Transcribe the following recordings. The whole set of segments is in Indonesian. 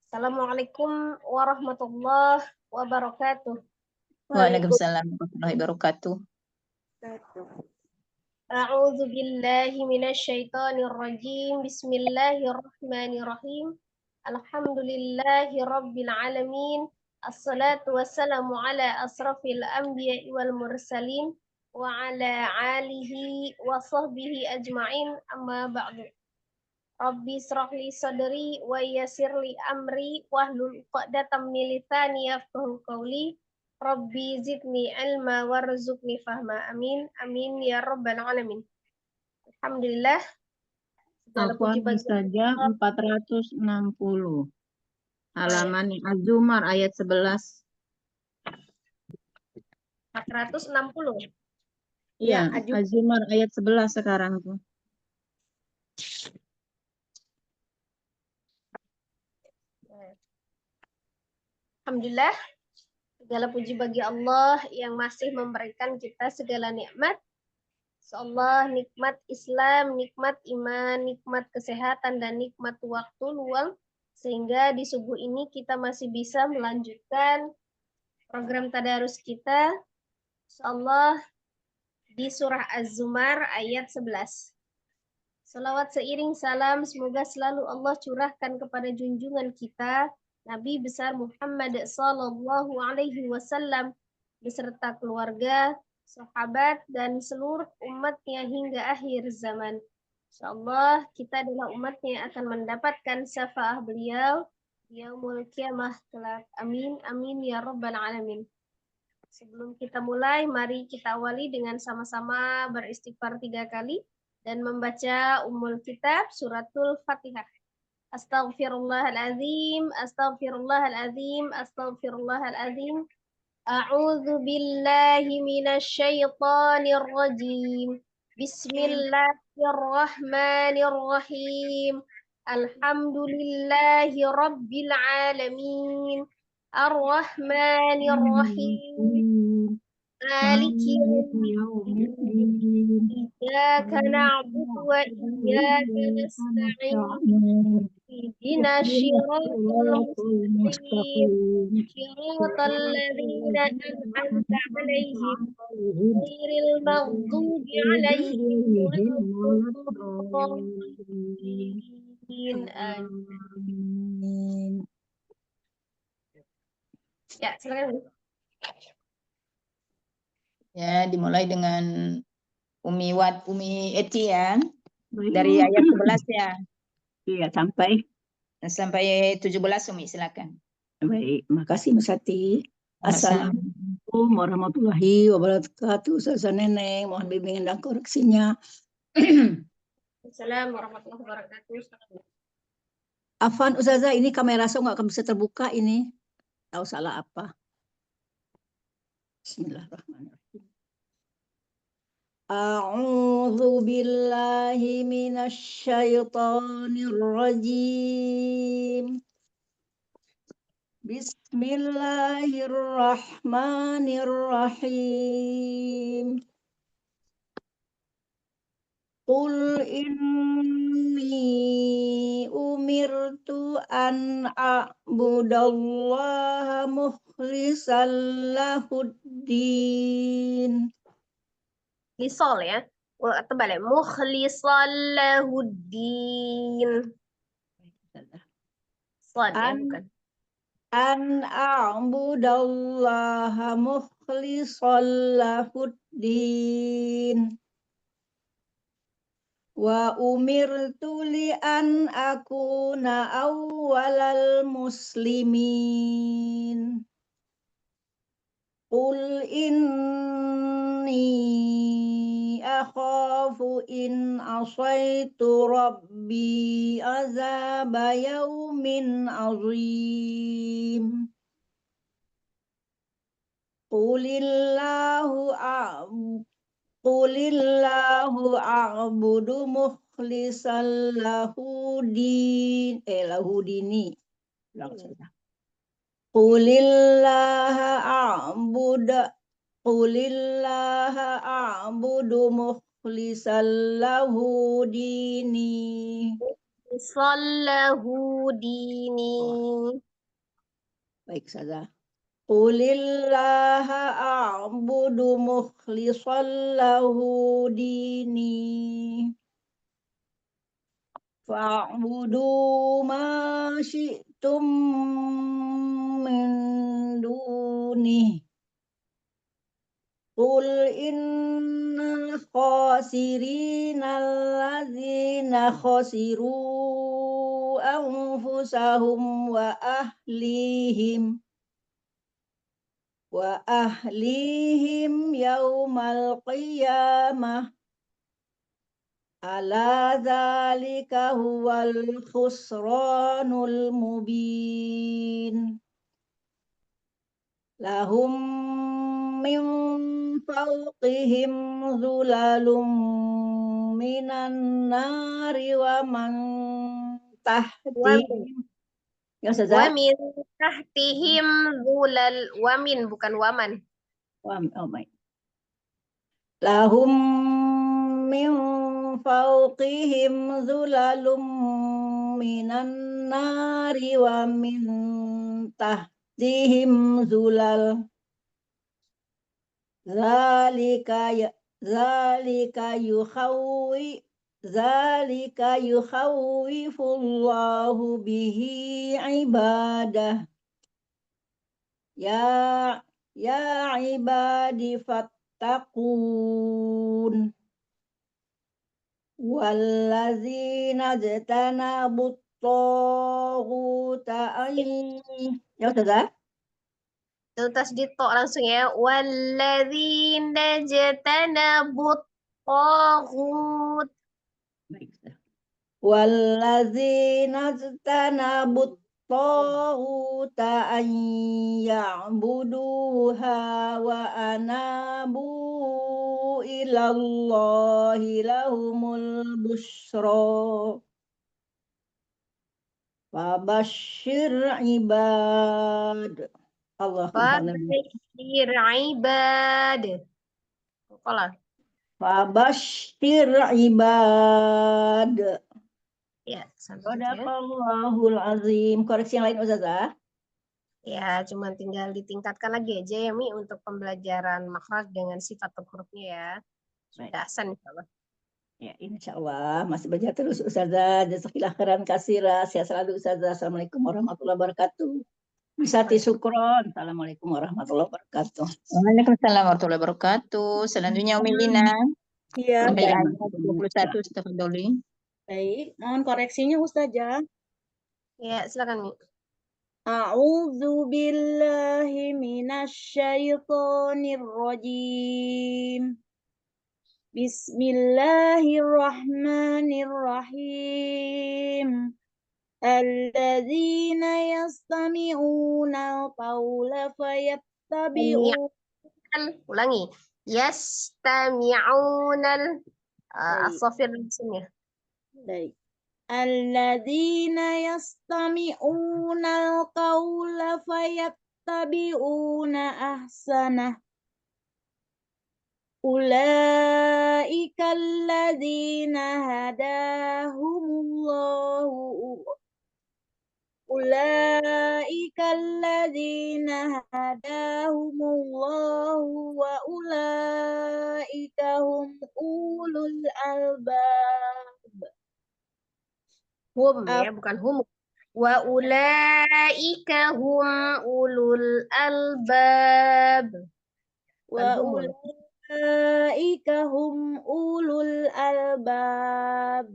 Assalamualaikum warahmatullahi wabarakatuh. Waalaikumsalam warahmatullahi wabarakatuh. A'udzu billahi minasyaitonir rajim. Bismillahirrahmanirrahim. Alhamdulillahi rabbil alamin. Assalatu wassalamu ala asrafil anbiya'i wal mursalin wa ala alihi wa sahbihi ajma'in, amma ba'du. Rabbi israh li sadri wa yassir li amri wahlul 'uqdatam min lisani yafqahu qawli. Rabbi zidni ilma warzuqni fahma. Amin. Amin ya rabbal alamin. Alhamdulillah. Segala puji bagi saja Allah. 460. Halaman Az-Zumar ayat 11. 460. Iya, Az-Zumar ayat 11 sekarang tuh. Alhamdulillah. Segala puji bagi Allah yang masih memberikan kita segala nikmat. Allah, nikmat Islam, nikmat iman, nikmat kesehatan, dan nikmat waktu luang. Sehingga di subuh ini kita masih bisa melanjutkan program tadarus kita. Allah di surah Az-Zumar ayat 11. Salawat seiring salam semoga selalu Allah curahkan kepada junjungan kita Nabi besar Muhammad sallallahu alaihi wasallam beserta keluarga, sahabat, dan seluruh umatnya hingga akhir zaman. Insyaallah kita adalah umatnya yang akan mendapatkan syafaat beliau di yaumul qiyamah kelak. Amin amin ya rabbal alamin. Sebelum kita mulai, mari kita awali dengan sama-sama beristighfar 3 kali dan membaca Ummul Kitab suratul Fatihah. Astaghfirullahaladzim, astaghfirullahaladzim, astaghfirullahaladzim. A'udzu billahi minasyaitonir rajim. Bismillahirrahmanirrahim. Alhamdulillahi rabbil alamin. Ar-Rahmanir-Rahim. Maliki yaumiddin. Iyyaka na'budu wa iyyaka nasta'in. Ihdinash shiratal mustaqim. Shiratal ladzina an'amta 'alaihim ghairil maghdubi 'alaihim waladdallin. Amin. Ya, silakan. Ya, dimulai dengan Umi Eti ya. Dari ayat 11 ya. Iya, sampai 17 Umi, silakan. baik. Makasih Mas Ati. Assalamualaikum warahmatullahi wabarakatuh. Ustazah Neneng, mohon bimbingan dan koreksinya. Assalamualaikum warahmatullahi wabarakatuh. Afan Ustazah, ini kamera saya nggak akan bisa terbuka ini. Tahu salah apa? Bismillahirrahmanirrahim. A'udzu billahi minasyaitonir rajim. Bismillahirrahmanirrahim. Qul inni umirtu an a'budallaha mukhlishan lahuddin. Lisol ya. Tebal ya. Mukhlishan lahuddin. Sad ya, bukan. An a'budallaha mukhlishan lahuddin. Wa umirtu li an akuna awwalal muslimin. Qul inni akhafu in asaitu rabbi azaba yaumin azim. Qulillahu a'budu mukhlishan lahu dini. Qulillaha a'budu mukhlishan lahu dini. lahu dini. Baik saja. Qulillaha a'budu mukhlishan lahu dini. Fa'budu ma syi'tum min duni. Qul innal khasirina alladzina khasiru anfusahum wa ahlihim yaumal qiyamah. Ala dzalika huwal khusranul mubin. Lahum min fawqihim zulalum minan nari wa man Wa tahtihim. Ya, wa Ustazah? min tahtihim zulal. Wamin bukan waman. Oh my. Lahum min fawqihim zulalum minan nari wa min tahtihim zulal. Zalika yukhawwifullahu bihi ibadah. Ya ibadi fattaqun. Wallazina jtanabut taghuta Ya, Ustazah? Itu tasdid to langsung ya. Walladzina jatanabut taghut. Baik. Wallazina jtanabut taghuta an ya'buduha wa anabu ilallahi lahumul busyra. Fabashshir ibad. Allah Fabashir ibad. Qala. Fabashshir ibad. Ya, sampai situ ya. Sadaqallahul azim. Koreksi yang lain, Ustazah? Ya, cuma tinggal ditingkatkan lagi aja ya, Mi, untuk pembelajaran makhraj dengan sifat atau hurufnya ya. Sudah asan, insyaallah. Ya, insyaallah masih belajar terus Ustazah. Jazakillah khairan katsira. Sehat selalu Ustazah. Assalamualaikum warahmatullahi wabarakatuh. Misati syukron. Assalamualaikum warahmatullahi wabarakatuh. Waalaikumsalam warahmatullahi wabarakatuh. Selanjutnya Umi Lina. Iya, Sampai baik. ayat 21, tafadholi. Baik. Mohon koreksinya Ustazah. Ya, silakan, Mi. A'udzu billahi minasyaitonir rajim. Bismillahirrahmanirrahim. Alladzina yastami'una al-qawla fayattabi'una. Ulangi. Yastami'unal Baik. as-safir di sini. Baik. Alladzina yastami'una al-qawla fayattabi'una ahsanah. Ulaika alladzina hadahumullahu. Ulaika alladzina hadahumullahu wa ulaika hum ulul albab. Hum ya, bukan hum. Wa ulaika hum ulul albab. Wa Bukan humul. ulaika hum ulul albab.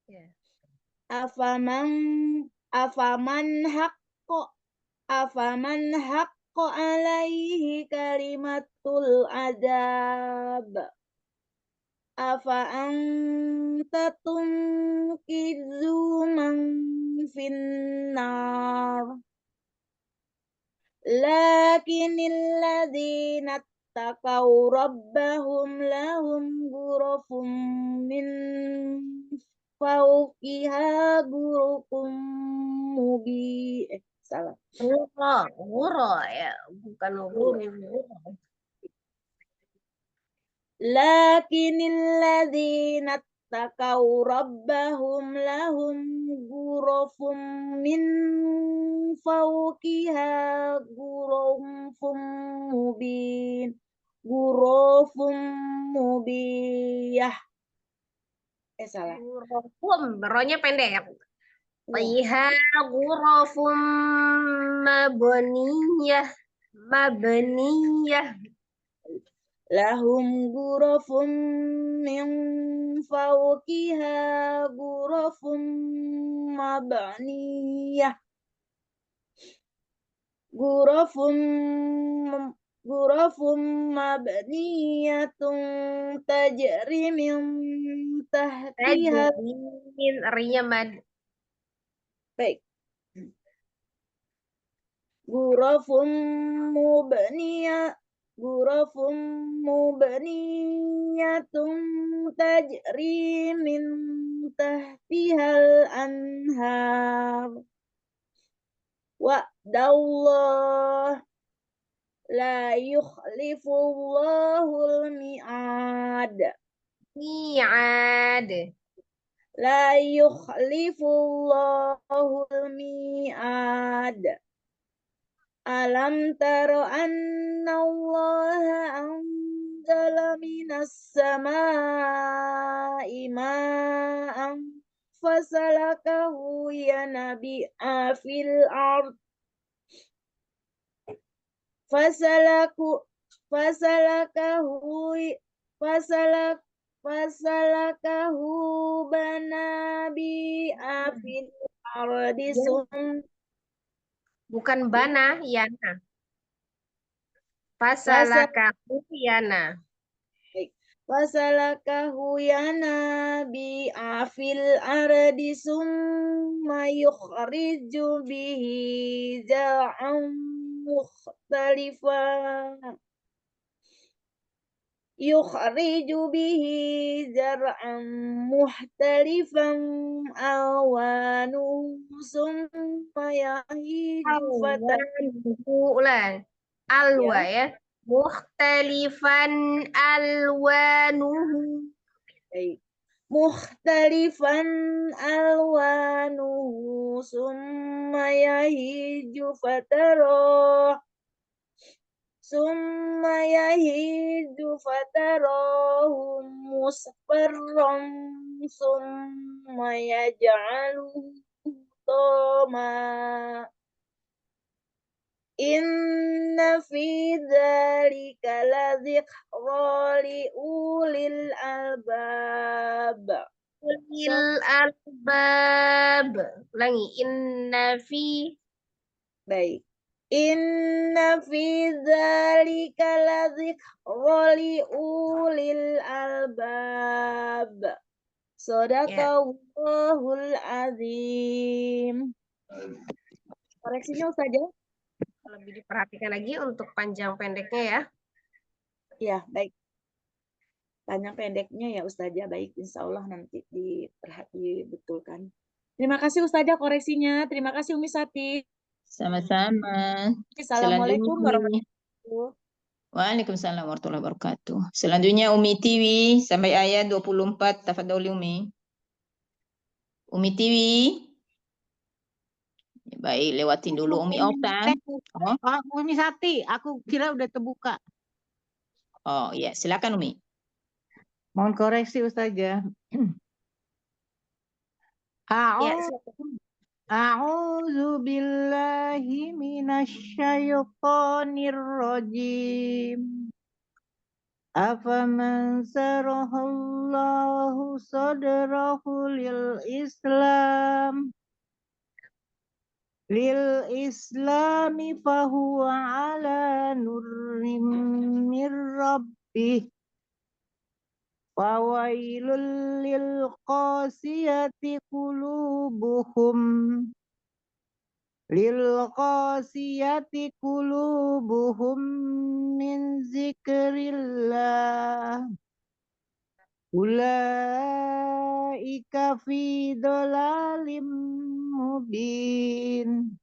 Ya. Afaman haqqo alaihi kalimatul azab. Afa anta tunkizu man finnar. Lakinil ladzina taqaw rabbahum lahum ghurafum min fawqiha ghurafum salah. Gura ya, bukan guru. Lakinil ladzina اتقوا ربهم لهم غرف من فوقها غرف غرف مبينة. Salah. Ghurafum, ronya pendek. Iya. Fiha ghurafum mabniyah. Mabniyah. Lahum ghurafun min fawqiha ghurafun mabniyah. Ghurafun mabniyatun tajri min tahtiha. Tajrin, rinya mad. Baik. Ghurafun mubniyatun tajri min tahtihal anhar. Wa'dallah la yukhlifullahu mi'ad. Mi'ad. La yukhlifullahu mi'ad. Alam taro anna Allah anzala minas samaa'i ma'an fasalakahu yanabi'a fil ard. Fasalakahu banabi'a fil ardi Bukan bana, yana. Fasalakahu yana. Fasalakahu yanabi'a fil ardi summa yukhriju bihi zar'an mukhtalifan alwanuhu summa yahiju Alwanuhu lah. Alwa ya. Mukhtalifan alwanuhu. mukhtalifan alwanuhu summa yahiju fatarahu musfarran summa yaj'aluhu tama. Inna fi dzalika ladzikra li ulil albab. Ulil albab. Ulangi. Inna fi. Baik. Inna fi dzalika ladzikra li ulil albab. Shadaqallahul azim. Koreksinya Ustazah. Lebih diperhatikan lagi untuk panjang pendeknya ya. Ya, baik. Panjang pendeknya ya Ustazah, baik. Insya Allah nanti dibetulkan. Terima kasih Ustazah koreksinya. Terima kasih Umi Sati. Sama-sama. Assalamualaikum warahmatullahi wabarakatuh. Waalaikumsalam warahmatullahi wabarakatuh. Selanjutnya Umi Tiwi sampai ayat 24. Tafadholi Umi. Umi Tiwi. Baik, lewatin dulu Umi Okta. Oh, Umi Sati, aku kira udah terbuka. oh ya, silakan Umi. Mohon koreksi Ustazah. Ya, A'udzu billahi minasyaitonir rajim. Afaman sarahallahu sadrahu lil islami fahuwa ala nurrim mir rabbih. Fawailul lil qasiyati qulubuhum min zikrillah. Ulaika fi dhalalim mubin.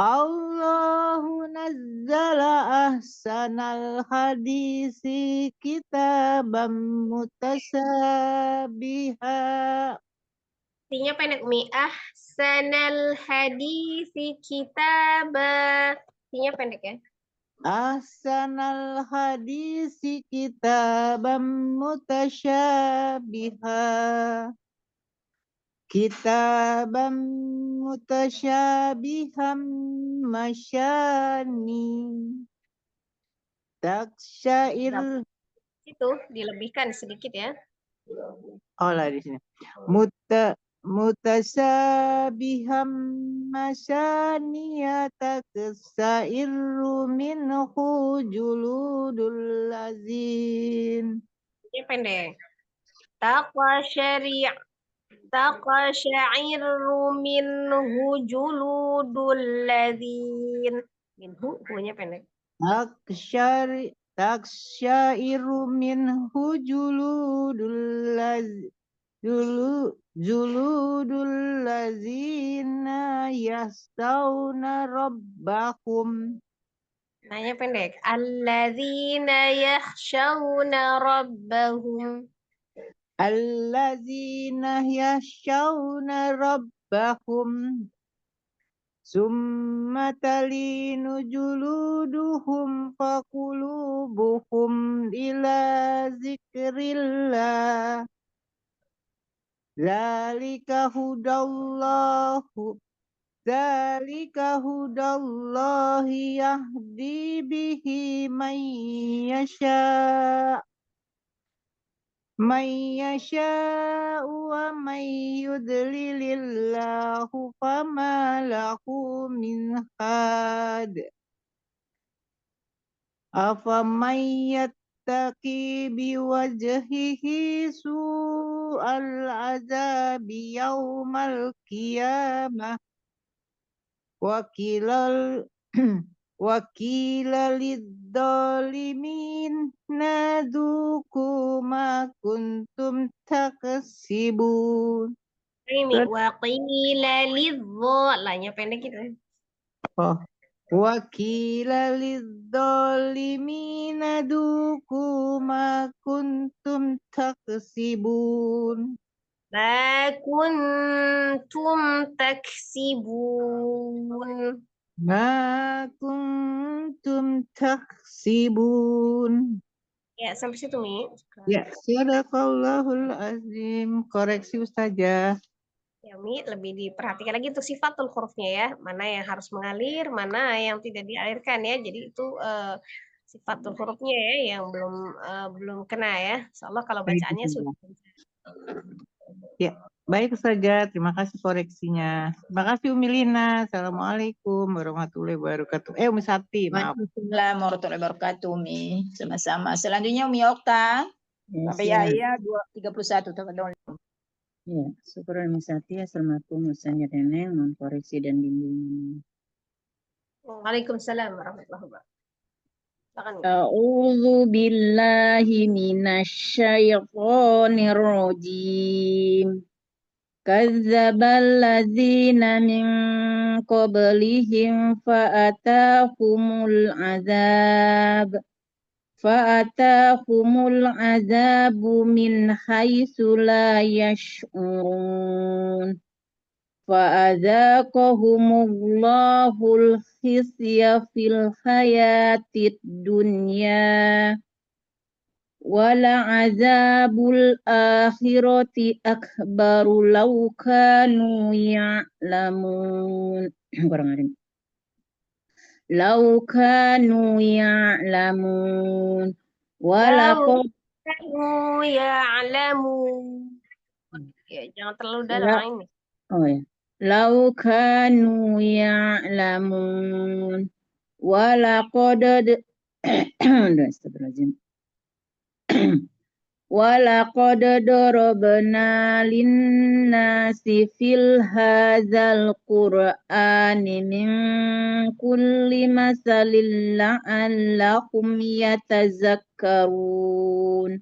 Allahu nazzala ahsanal hadisi kitaban mutasabiha. Artinya pendek Umi. Ahsanal hadisi kitaba. Artinya pendek ya. Ahsanal hadisi kitaban mutasyabiha. Kitaban mutasyabihan masyani. Taksyair. Itu dilebihkan sedikit ya. Oh lah di sini. Mutasyabiham masyaniya taksairu minhu juludul lazin. Ini pendek. Taqasyairu minhu juludul ladzin. Minhu, hunya pendek. Taksyairu minhu juludul lazina yastawna rabbahum. Nanya pendek. Alladzina yakhshawna rabbahum. Allazina yakhshawna rabbahum summa talinu juluduhum faqulubuhum ila zikrillah zalika hudallahi yahdi bihi man yasha' wa man yudlilillahu fama lahu min had. Afaman yattaqi biwajhihi su'al azabi yaumal qiyamah wakila lidzalimin nadzuku ma kuntum taksibun. Ini waqila lidza. Lahnya pendek gitu. Oh. Wakila lidzalimin nadzuku ma kuntum taksibun. Ma kuntum taksibun. Ma kuntum taksibun. Ya, sampai situ, Mi. Ya, sadaqallahul azim. Koreksi Ustazah. Ya, Mi, lebih diperhatikan lagi untuk sifatul hurufnya ya. Mana yang harus mengalir, mana yang tidak dialirkan ya. Jadi itu sifatul hurufnya ya yang belum kena ya. Insyaallah kalau bacaannya sudah. Ya, baik Ustazah. Terima kasih koreksinya. Terima kasih Umi Lina. Assalamualaikum warahmatullahi wabarakatuh. Umi Sati, maaf. Waalaikumsalam warahmatullahi wabarakatuh, Umi. Sama-sama. Selanjutnya Umi Okta. Sampai ayat 31. Tafadhol. Ya, syukuran Misati. Assalamualaikum Ustazah Neneng, mohon koreksi dan bimbingan. Waalaikumsalam warahmatullahi wabarakatuh. A'udzu billahi minasyaitonir rajim. Kazzabal ladzina min qablihim fa'atahumul azabu min haitsu la yash'urun. Fa'adzaqahumullahul khizya fil hayatid dunya wala azabul akhirati akbaru law kanu ya'lamun. Kurang ada. Law kanu ya'lamun Law kanu ya'lamun. Ya, jangan terlalu dalam ini. Oh ya. Law kanu ya'lamun wa laqad astagfirullahaladzim. Wa laqad darabna lin-nasi fil hadzal qur'ani min kulli masalin la'allahum yatazakkarun.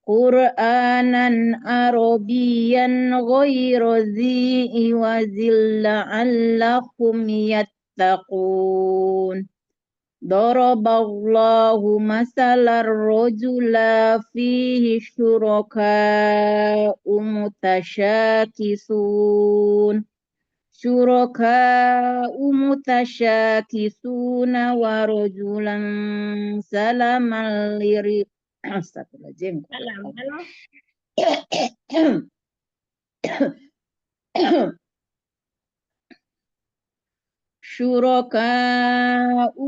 Qur'anan Arabiyyan ghayra dhi iwazin la'allahum يتقون ضرب الله مثلا رجلا فيه شركاء متشاكسون ورجلا سلما Astagfirullahaladzim. Halaman Syuraka'u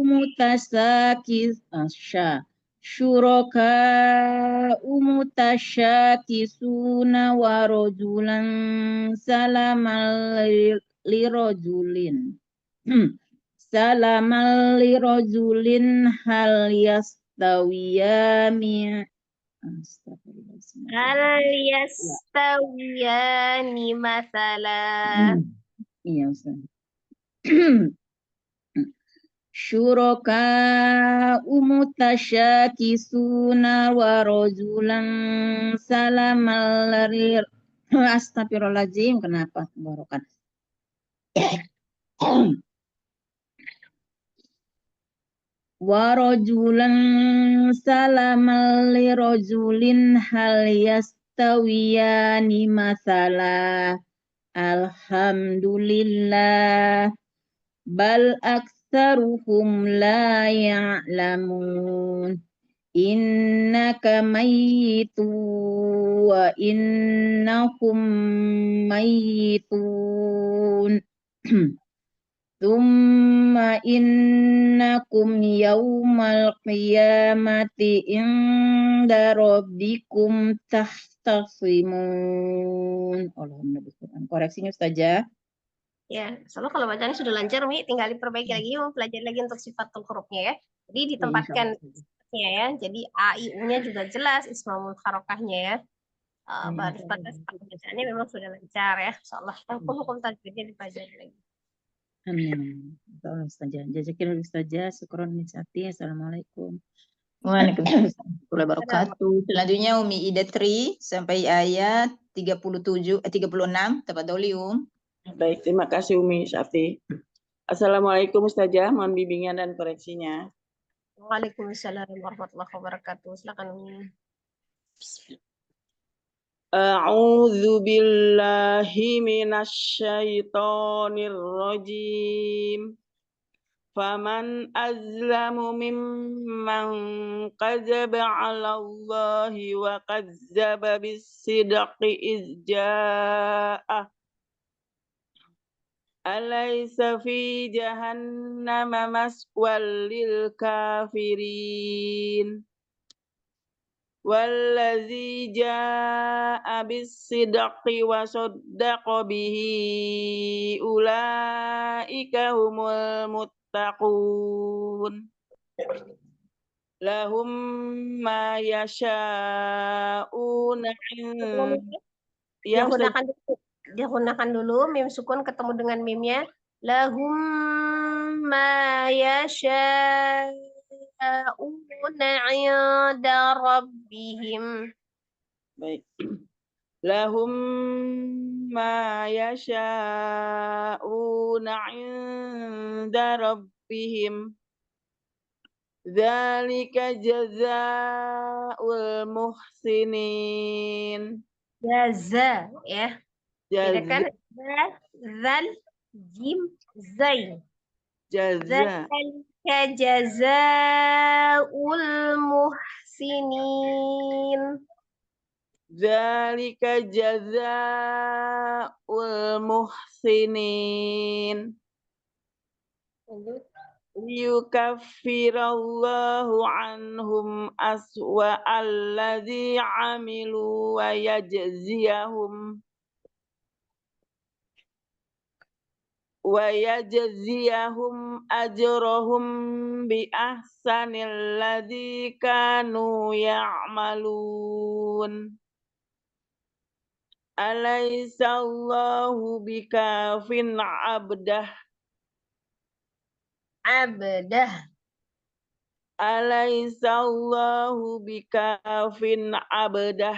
mutasyakisuna wa rajulan salaman lirajulin. Salaman lirajulin hal yastawiyani. Astagfirullahaladzim. hal yastawiyani masala. Iya, Ustaz. Syuraka'u mutasyakisuna wa rajulan salaman Astagfirullahaladzim, kenapa tenggorokan? Wa rajulan salaman lirajulin hal yastawiyani masala. Alhamdulillah bal aktsaruhum la ya'lamun innaka mayyitu wa innahum mayyitun thumma innakum yawmal qiyamati inda rabbikum tahtasimun. Allahumma Quran. Koreksinya Ustazah. Ya, soalnya kalau bacanya sudah lancar, Mi, tinggal diperbaiki lagi, pelajari lagi untuk sifatul hurufnya ya. Jadi ditempatkan ya, jadi A, I, U-nya juga jelas, ismul harokahnya ya. Baris batas bacaannya memang sudah lancar ya. Insyaallah hukum tajwidnya dipelajari lagi. Amin. Tolong Ustazah. Jazakillah Ustazah. Syukron misati. Assalamualaikum. Waalaikumsalam warahmatullahi wabarakatuh. Selanjutnya Umi Ida Tri sampai ayat 36. Tafadholi. Baik, terima kasih Umi Syafti. Assalamualaikum Ustazah, mohon bimbingan dan koreksinya. Waalaikumsalam warahmatullahi wabarakatuh. Silakan Umi. A'udzu billahi minasyaitonir rajim. Faman azlamu mimman kadzaba 'ala Allahi wa kadzdzaba bis-sidqi iz jaa'a. Alaysa fi jahannama maswal lil kafirin. Wallazi jaa'a bis-sidqi wa saddaqa bihi ulaika humul muttaqun. Lahum ma yasha'una Digunakan dulu mim sukun ketemu dengan mimnya. Lahum ma yasha'una 'inda rabbihim. Baik. Lahum ma yasha'una 'inda rabbihim. Dzalika jazaa'ul muhsinin. Jaza ya. Bedakan zal jim zai. Jaza. Dzalika jazaa'ul muhsinin. Dzalika jazaa'ul muhsinin. Yukaffirallahu anhum aswa alladzi 'amilu wa yajziyahum ajrahum bi ahsanil ladzi kanu ya'malun. Alaysa Allahu bikafin 'abdah. Alaysa Allahu bikafin 'abdah.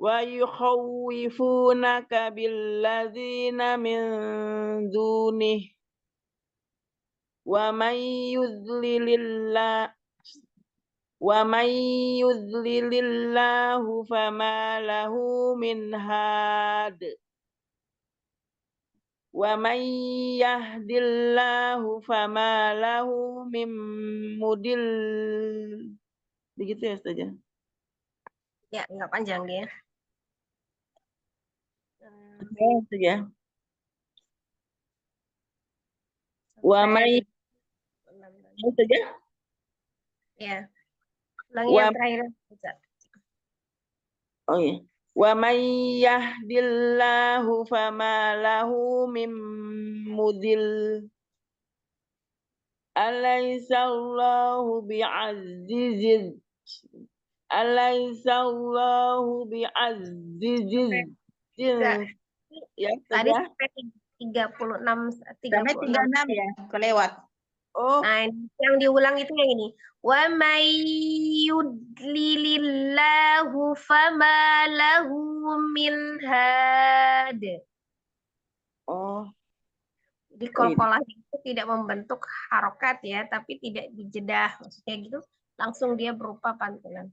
ويخوفونك بالذين من دونه ومن يضلل الله فما له من هاد ومن يهد الله فما له من مضل. Begitu ya Ustazah? Ya, nggak panjang dia. Oke, Ustazah. Wa may Ustazah? Ya, ulangi Wa yang terakhir. Ustaz. Oh iya. Wa may yahdillahu fama lahu min mudil. Alaisallahu bi'azizin. Alaisallahu bi'azizin. Enggak. Ya, Tadi Ustazah. sampai 36, Sampai 36 ya, kelewat. Oh, Nah, yang diulang itu yang ini. Wa may yudlilillahu fama lahu min had. oh, Jadi qalqalah itu tidak membentuk harokat ya, tapi tidak dijedah. Maksudnya gitu, langsung dia berupa pantulan.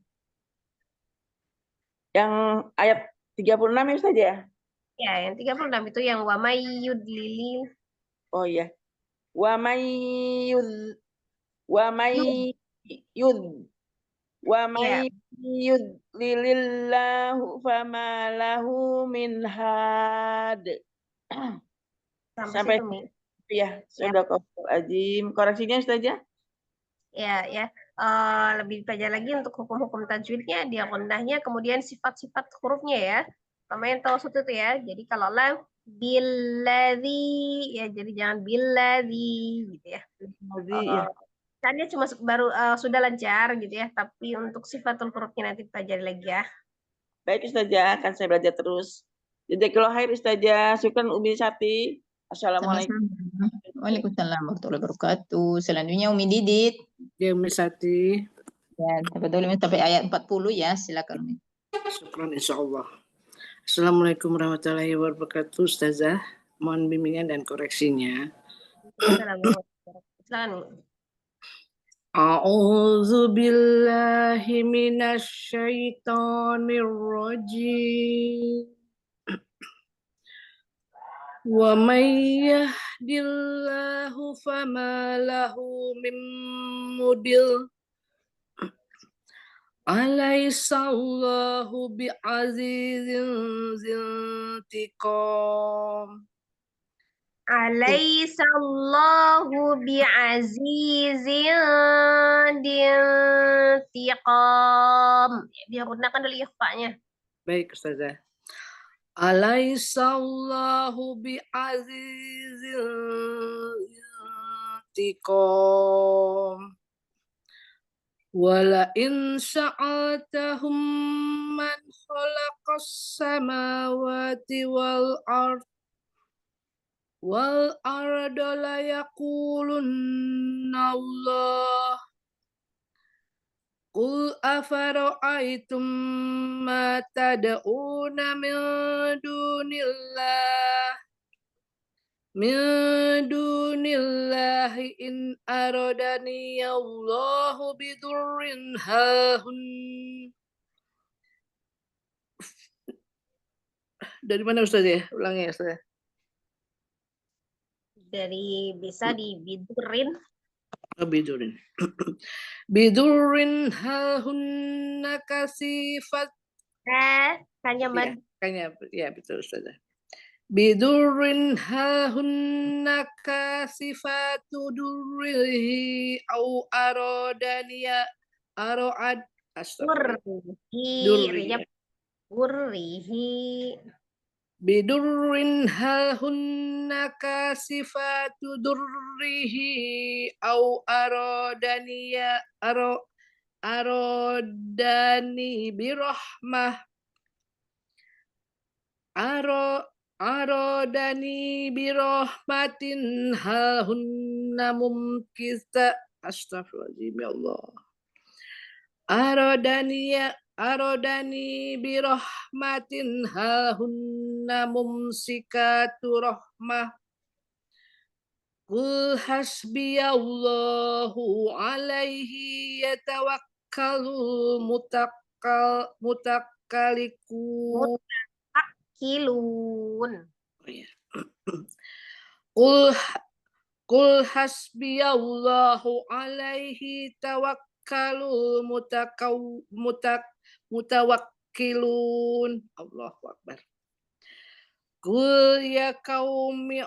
yang ayat 36 ya saja. Ya, yang 36 itu yang wa may yudlilil. Oh iya. Wa may yudlilillahu fama lahu min had. Sampai situ, Mi. ya, Sadaqallahul azim. Koreksinya Ustazah? Ya. Lebih dipelajari lagi untuk hukum-hukum tajwidnya, dia rendahnya, kemudian sifat-sifat hurufnya ya. Pemain tawasud itu ya. Jadi kalau lam billadzi ya, jadi jangan billadzi gitu ya. Ya. Tadinya cuma baru sudah lancar gitu ya, tapi untuk sifatul hurufnya nanti pelajari lagi ya. Baik Ustazah, akan saya belajar terus. Jazakallahu khair Ustazah. Syukran Umi Sati. Assalamualaikum. Sama-sama. Waalaikumsalam warahmatullahi wabarakatuh. Selanjutnya Umi Didit. Ya, Umi Sati. Ya, sampai ayat 40 ya, silakan Umi. Syukran insyaallah. Assalamualaikum warahmatullahi wabarakatuh, Ustazah. Mohon bimbingan dan koreksinya. Silakan. A'udzu billahi minasy syaithanir rajim. Wa may yahdillahu fama lahu min mudil. Alaisallahu bi'azizin zintiqam. Alaisallahu bi'azizin dintiqam. Dia gunakan dulu ikhfa'nya. Baik, Ustazah. Alaisallahu bi'azizin zintiqam. Wala in sa'atahum man khalaqas samawati wal arda la yaqulunna Allah. Qul afara'aytum ma tad'una min dunillahi in aradani Allahu bidurrin hahun. Dari mana Ustaz ya? Ulangi ya Ustaz. Dari bisa di bidurin. Bidurin. Bidurin hahun kasifat. Hanya Ya, betul Ustaz. Bidurin hahunna kasifatu durrihi au arodaniya aroad Urrihi. Bidurin hahunna kasifatu durrihi au arodaniya arodani birahmah arodani birahmatin hahunna mumkisa. Astagfirullahaladzim ya Allah. arodani birahmatin hal hunna mumsikatu rahmah. Qul hasbiyallahu alaihi yatawakkalul mutakkaliku. Kilun. Oh, ya. Qul hasbiyallahu alaihi tawakkalul mutawakkilun. Allahu Akbar. Qul ya qaumi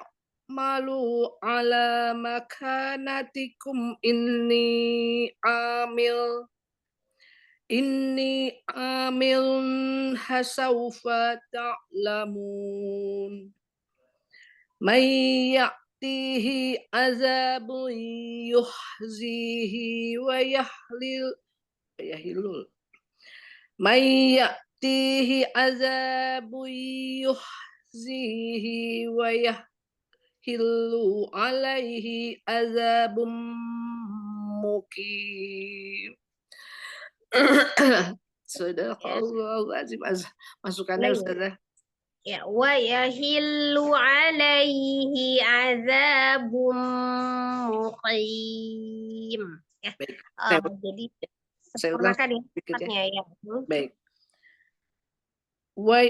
malu ala makanatikum inni amilun hasawfa ta'lamun. May ya'tihi azabun yuhzihi wa yahilul. May ya'tihi azabun yuhzihi wa yahillu alaihi azabun muqim. Sadaqallahu azim. Masukannya Ustazah. Ya, wa yahillu alaihi azabum muqim. Ya. Baik. Jadi Saya ulang sempurnakan ya sedikit ya. sifatnya ya. Baik. Wa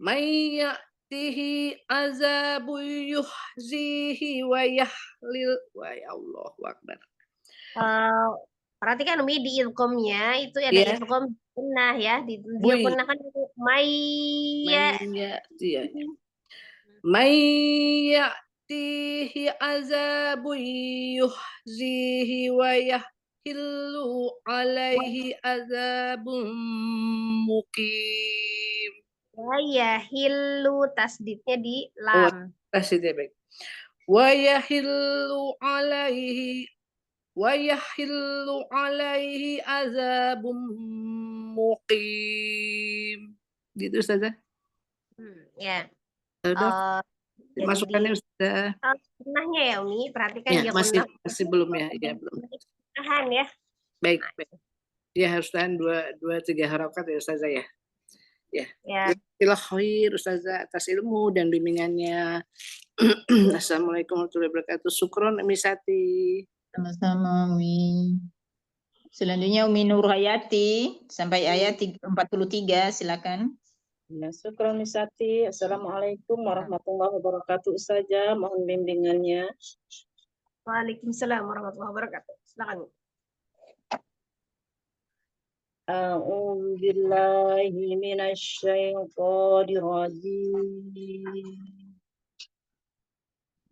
may ya'tihi azabu yuhzihi wa yahlil wa ya Allahu Akbar. Perhatikan Umi di ilkomnya itu ada Iya. ilkom gunnah ya. Di Bui. gunnah kan itu May ya'tihi azabu yuhzihi wa yahillu alaihi azabun muqim. wa yahillu tasdidnya di lam. Tasdidnya baik. Wa yahillu alaihi azabun muqim. Gitu Ustazah. Ya. Udah. Masukannya Ustazah. Gunnahnya ya Umi, perhatikan Ya, dia masih belum ya. gunnah. Ya, belum. Tahan ya. Baik. Dia harus tahan 2-3 harakat ya Ustazah ya. Ya. Jazakallahu khair Ustazah atas ilmu dan bimbingannya. Assalamualaikum warahmatullahi wabarakatuh. Syukron Umi Sati. Sama-sama Umi. Selanjutnya Umi Nur Hayati sampai ayat 43, silakan. Ya, syukran Misati. Assalamualaikum warahmatullahi wabarakatuh. Ustazah, mohon bimbingannya. Waalaikumsalam warahmatullahi wabarakatuh. Silakan. A'udzu billahi minasyaitonir rajim.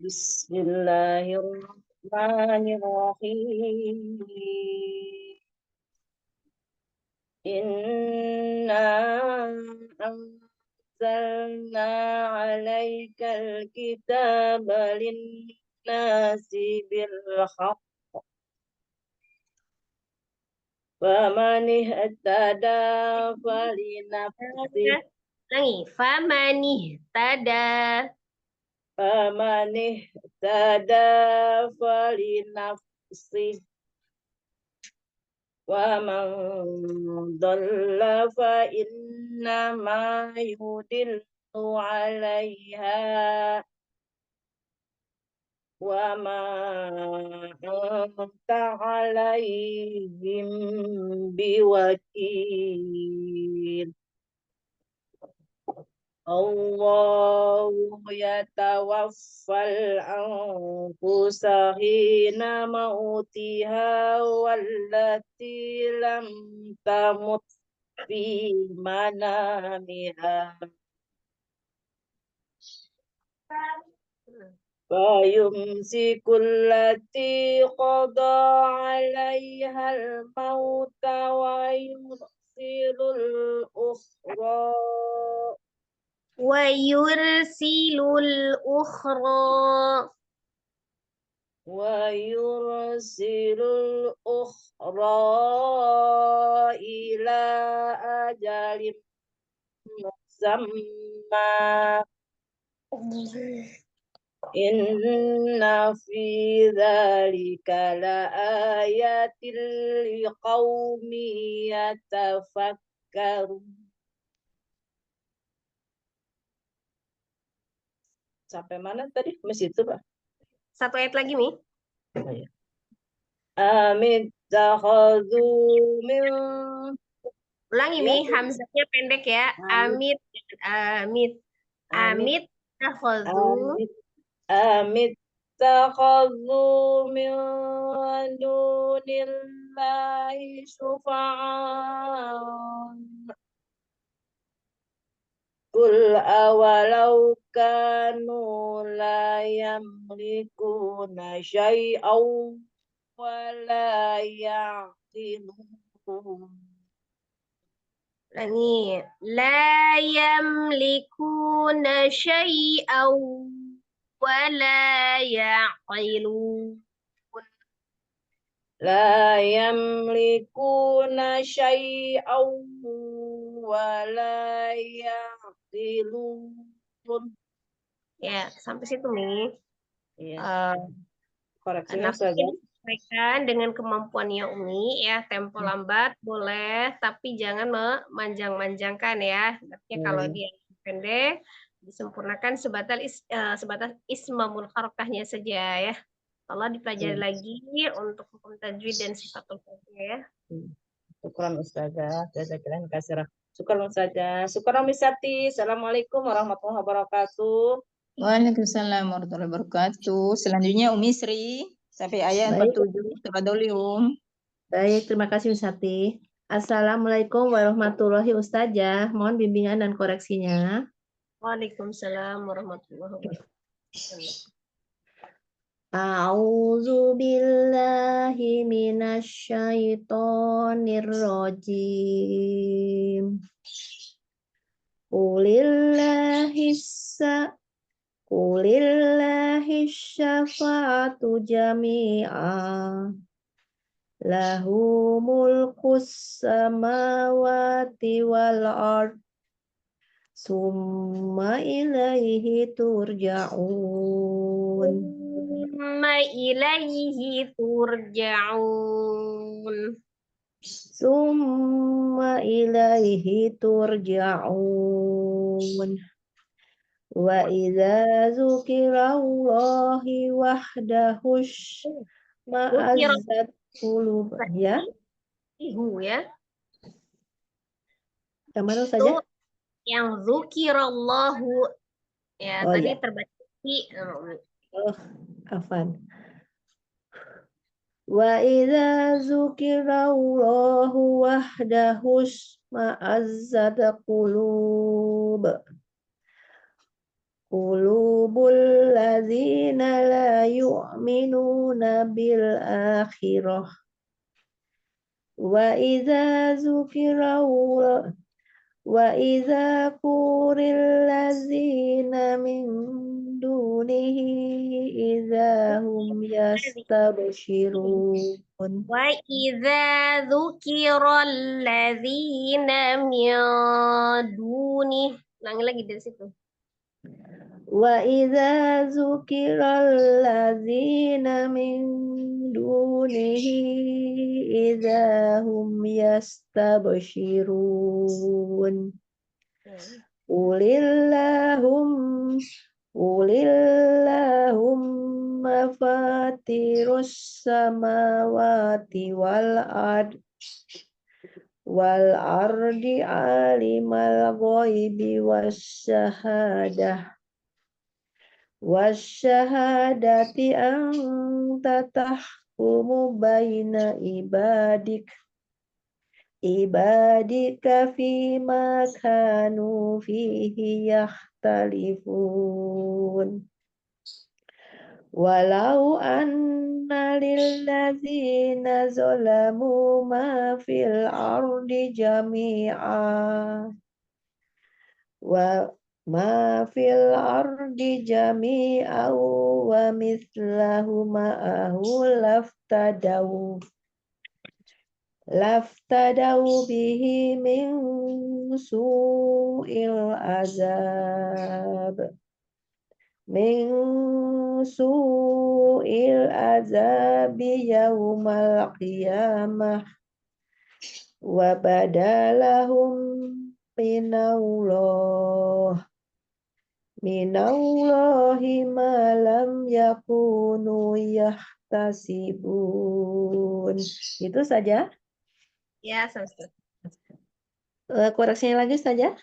Bismillahirrahmanirrahim. Inna anzalna 'alaikal kitaba lin-nasi bil haqq. Faman ihtada falinafsih. Faman ihtada. Faman ihtada falinafsih. Wa man dhalla fa innama yudillu 'alaiha. Wa ma anta 'alaihim biwakil. Allahu yatawaffal anfusa hina mautiha wallati lam tamut fi manamiha. Fayumsiku allati qada 'alaiha al-mauta wa yursilul ukhra. ويرسل الأخرى إلى أجل مسمى Inna fi dzalika laayatil liqaumi yatafakkarun. Sampai mana tadi? Masih itu, Pak. Satu ayat lagi, Mi. Amit takhadhu min Ulangi, ya, Mi. Hamzahnya pendek ya. amit Amit. amit Takhadhu. amit takhadhu min dunillahi syufa'a. Qul awalau kanu la yamlikuna syai'aw wa la ya'qilun. Ulangi. La yamlikuna syai'aw wa la ya'qilun. La yamlikuna syai'aw wa la ya'qilun. Ya, sampai situ, Mi. Iya. Koreksinya Kenapa saja. disesuaikan dengan kemampuannya Umi ya, tempo lambat boleh, tapi jangan memanjang-manjangkan ya. Artinya kalau dia pendek disempurnakan sebatas ismamul harokahnya saja ya. Allah dipelajari lagi untuk hukum tajwid dan sifatul fi'il ya. Syukran Ustazah, jazakallahu khairan. Syukran Ustazah. Syukran Misati. Assalamualaikum warahmatullahi wabarakatuh. Waalaikumsalam warahmatullahi wabarakatuh. Selanjutnya Umi Sri sampai ayat Baik. 47. Tafadholi Baik, terima kasih Ustati. Assalamualaikum warahmatullahi Ustazah. Mohon bimbingan dan koreksinya. Waalaikumsalam warahmatullahi wabarakatuh. A'udzu billahi minasyaitonir rajim. Qulillahis syafa'atu jami'a. Lahu mulkus samawati wal ard. Summa ilaihi turja'un. Summa ilaihi turja'un. Summa ilaihi turja'un. Wa idza zukirallahi wahdahu ma'azzat qulub. Ya, Ihu ya. yang mana Itu saja? yang zukirallahu ya, Oh tadi ya. terbaca Oh, afan. Wa idza zukirallahu wahdahu ma'azzat qulub. Qulubul ladzina la yu'minuna bil akhirah. Wa idza zukirallahu wa idza quril ladzina min dunihi idza hum yastabshirun. wa idza dzukiral ladzina min dunih. Ulangi lagi dari situ. Wa idza zukiral ladzina min dunihi idza hum yastabshirun. Qulillahum mafatirus samawati wal ardi alimal ghaibi wasyahadati anta tahkumu baina ibadika fima kanu fihi yakhtalifun. Walau anna lilladzina zalamu ma fil ardi jami'a wa ma fil ardi jami'a wa mithlahu ma'ahu laftadaw bihi min su'il azab. min su'il azabi yaumal qiyamah wa badalahum minallahi ma lam yakunu yahtasibun. Itu saja. Ya, Ustaz. Koreksinya lagi saja.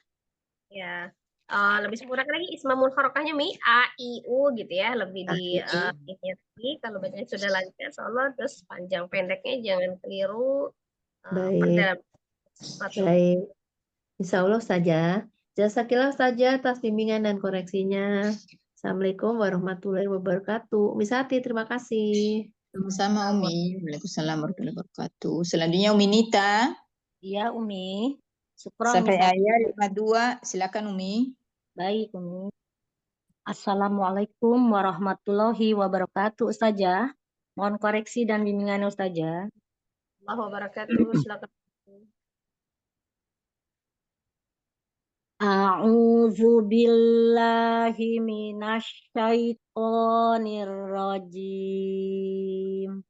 Ya. Lebih sempurna lagi ismamul harokahnya Mi A I U gitu ya, lebih di ini lagi kalau bacanya sudah lancar insyaallah, terus panjang pendeknya jangan keliru. Baik. Baik. Insya Allah saja. Jasakillah saja atas bimbingan dan koreksinya. Assalamualaikum warahmatullahi wabarakatuh. Misati, terima kasih. Sama-sama Umi. Waalaikumsalam warahmatullahi wabarakatuh. Selanjutnya Umi Nita. Iya, Umi. Syukron, Sampai Misati. ayat 52. Silakan Umi. Baik, Umi. Assalamualaikum warahmatullahi wabarakatuh, Ustazah. Mohon koreksi dan bimbingan Ustazah. Allahu wabarakatuh. Silakan. A'udzu billahi minasyaitonir rajim.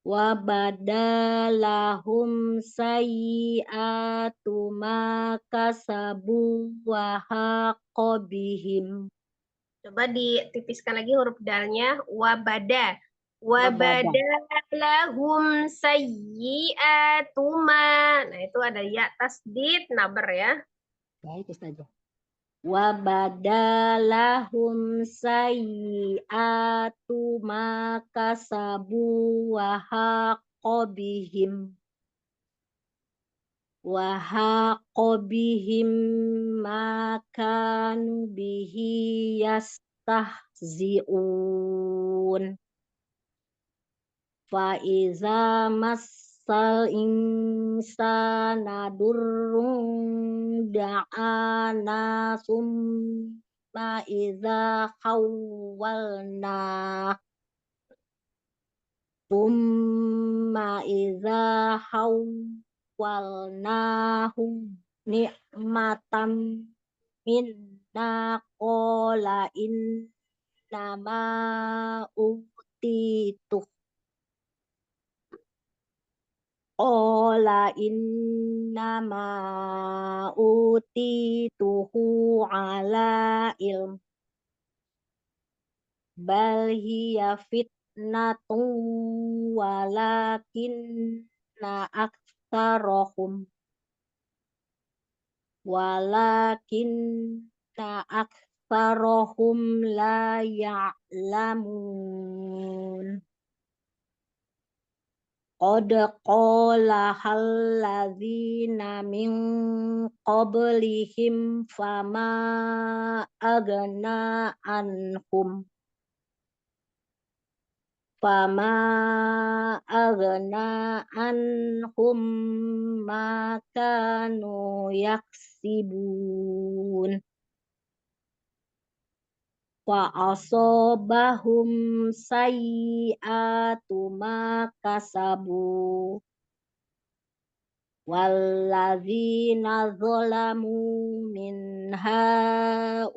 Wa badalahum sayyi'atu ma kasabu wa haqqa bihim. Coba ditipiskan lagi huruf dalnya, wabada. Wabadalahum sayyi'atu ma. Nah, itu ada ya tasdid nabar ya. Baik, Ustazah. Wa badalahum sayyi'atu ma kasabu wa haqqa bihim. Wa haqqa bihim ma kanu bihi yastahzi'un. Fa iza massal insana durrun da'ana summa iza khawwalna ni'matan minna qala innama utitu Qala innama utituhu ala ilm. Bal hiya fitnatun walakinna aktsarahum la ya'lamun. Qad qala halladzina min qablihim fama agna anhum ma kanu yaksibun. Fa asobahum sayyi'atu ma kasabu walladzina zalamu min haula'i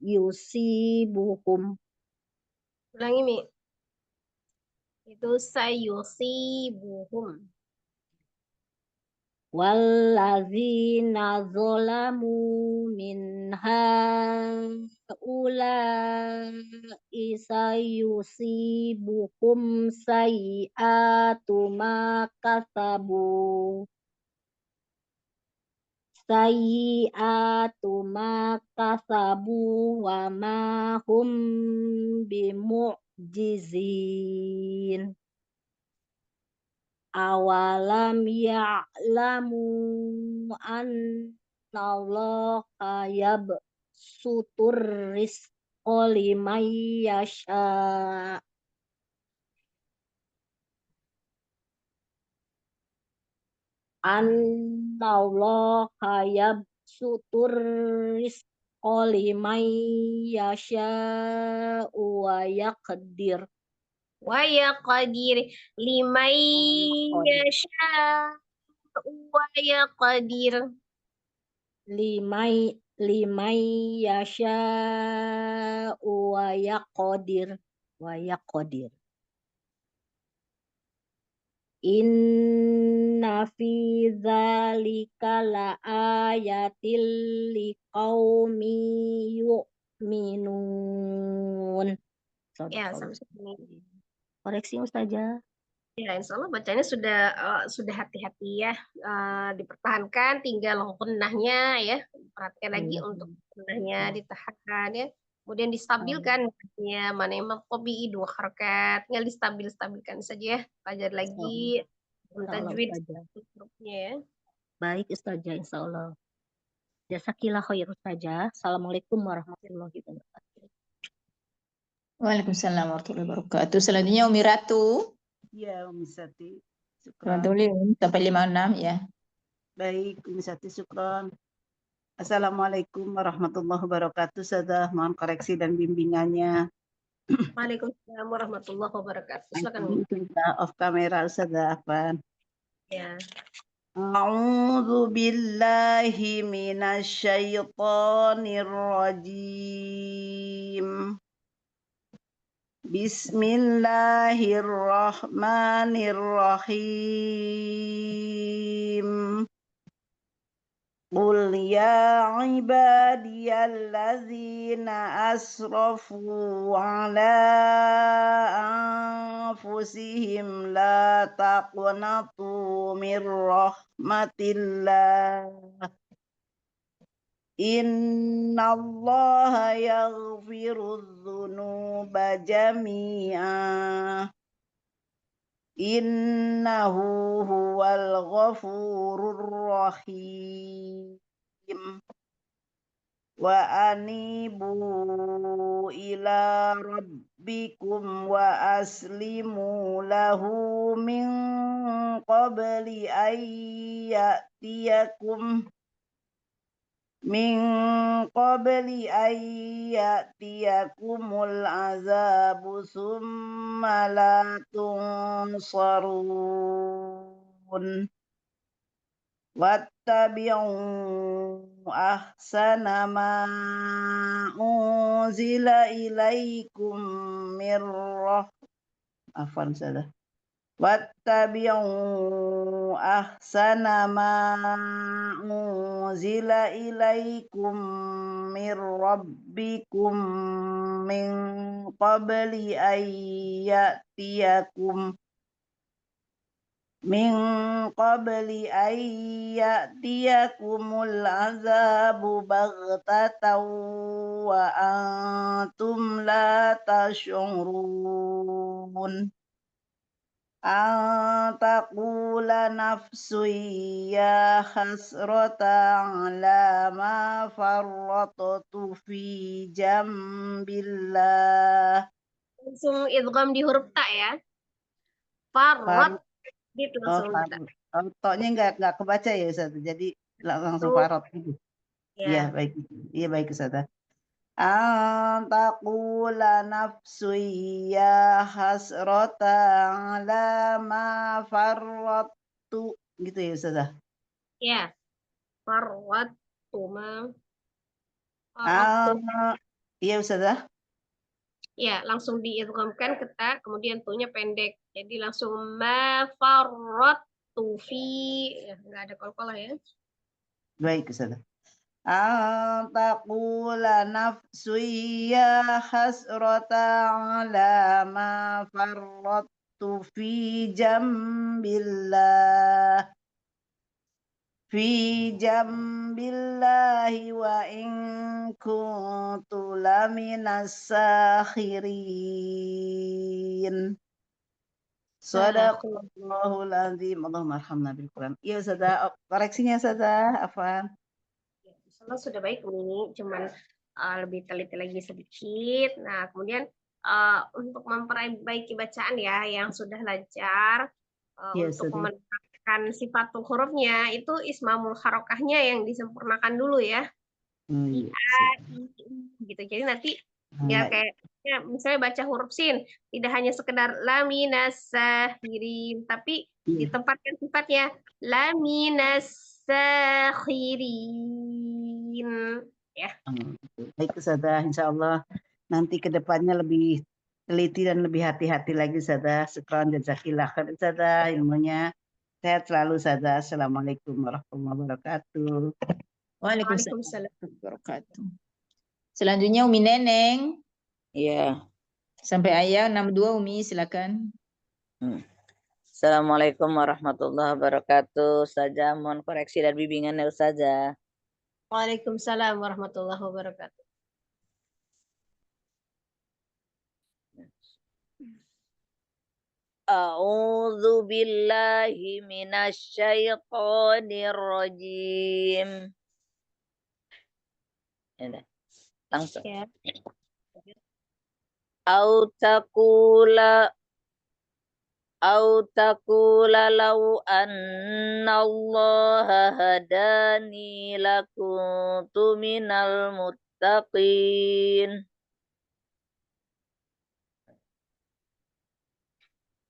yusibuhum. Ulangi Mi. Itu sayusibuhum. Walladzina zalamu min haula'i sayusibuhum sayyi'atu ma kasabu wa ma hum bimu'jizin. Awalam ya'lamu annallaha yabsutur rizqa liman yasha. Annallaha yabsutur rizqa liman yasha wa yaqdir. Wa yaqdir liman yasha wa yaqdir. Liman liman yasha'u wa yaqdir. Inna fi dzalika laayatil liqaumi yu'minun. Ya, sama-sama. Koreksi Ustazah. Ya, insya Allah bacanya sudah hati-hati ya, dipertahankan, tinggal gunnahnya ya, perhatikan lagi untuk gunnahnya ditahan ya, kemudian distabilkan ya, mana yang maqobi 2 harakat, tinggal distabilkan saja ya, pelajari lagi tajwid hurufnya ya. Baik Ustazah, insya Allah. Jazakillah khair Ustazah. Assalamualaikum warahmatullahi wabarakatuh. Waalaikumsalam warahmatullahi wabarakatuh. Selanjutnya Umi Ratu. Ya, Umi Sati. Syukran. Sampai 56 ya. Baik, Umi Sati, syukran. Assalamualaikum warahmatullahi wabarakatuh. Ustazah, mohon koreksi dan bimbingannya. Waalaikumsalam warahmatullahi wabarakatuh. Silakan. Off kamera Ustazah Afan. Ya. A'udzu billahi minasyaitonir rajim. Bismillahirrahmanirrahim. Qul ya ibadiyalladzina asrafu ala anfusihim la taqnatu min rahmatillah. Innallaha yaghfirudz dzunuba jami'a. Innahu huwal ghafurur rahim. Wa anibu ila rabbikum wa aslimu lahu min qabli an ya'tiyakumul azabu summa la tunsarun. Wattabi'u ahsana ma unzila ilaikum mir Wattabi'u ahsana ma unzila ilaikum mir rabbikum min qabli an ya'tiyakumul azabu baghtatan wa antum la tash'urun. Taqula nafsu ya hasrata ala ma farrattu fi jambillah. Langsung idgham di huruf ta ya. Farrat gitu langsung ta. Toknya nggak kebaca ya Ustaz. Jadi langsung farot gitu. Iya, baik. Iya, baik Ustaz. Taqula nafsu ya hasrata ala ma farrattu gitu ya Ustazah. Ya. Farrattu ma. Iya Ustazah. Ya, langsung diidghamkan ke ta, kemudian tu-nya pendek. Jadi langsung ma farrattu fi, ya, enggak ada qalqalah ya. Baik Ustazah. Taqula nafsu ya hasrata ala ma farrattu fi jambillah wa in kuntu laminas sakhirin. Shadaqallahul azim. Allahumma arhamna bil Quran. Iya Ustazah, koreksinya Ustazah, Afwan. Insyaallah sudah baik ini, cuman lebih teliti lagi sedikit. Nah, kemudian untuk memperbaiki bacaan ya yang sudah lancar, untuk menerapkan sifat hurufnya itu ismamul harokahnya yang disempurnakan dulu ya. Gitu. Jadi nanti ya kayak misalnya baca huruf sin, tidak hanya sekedar laminas sakhirin, tapi ditempatkan sifatnya laminas sakhirin. ya. Baik Ustazah, insya Allah nanti ke depannya lebih teliti dan lebih hati-hati lagi Ustazah. Syukran jazakillah khair Ustazah ilmunya. Sehat selalu Ustazah. Assalamualaikum warahmatullahi wabarakatuh. Waalaikumsalam Waalaikumsalam. warahmatullahi wabarakatuh. Selanjutnya Umi Neneng. Iya. Sampai ayat 62 Umi silakan. Assalamualaikum warahmatullahi wabarakatuh. Ustazah, mohon koreksi dan bimbingan ya Ustazah. Waalaikumsalam warahmatullahi wabarakatuh. A'udzu billahi minasyaitonir rajim. Ya, langsung. Ya. Au taqula law anna Allah hadani lakuntu minal muttaqin.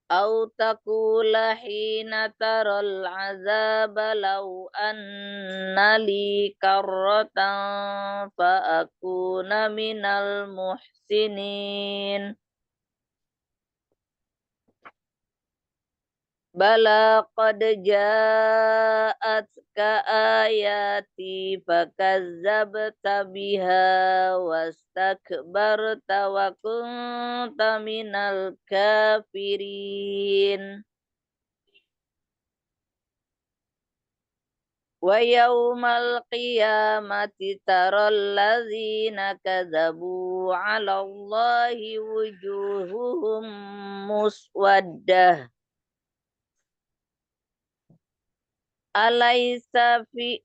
Au taqula hina taral azaba law anna li karratan fa akuna minal muhsinin. Bala qad ja'atka ayati fakazzabta biha wastakbarta wa kunta minal kafirin. Wa yawmal qiyamati taral ladzina kadzabu 'ala Allahi wujuhuhum muswaddah. Alaysa fi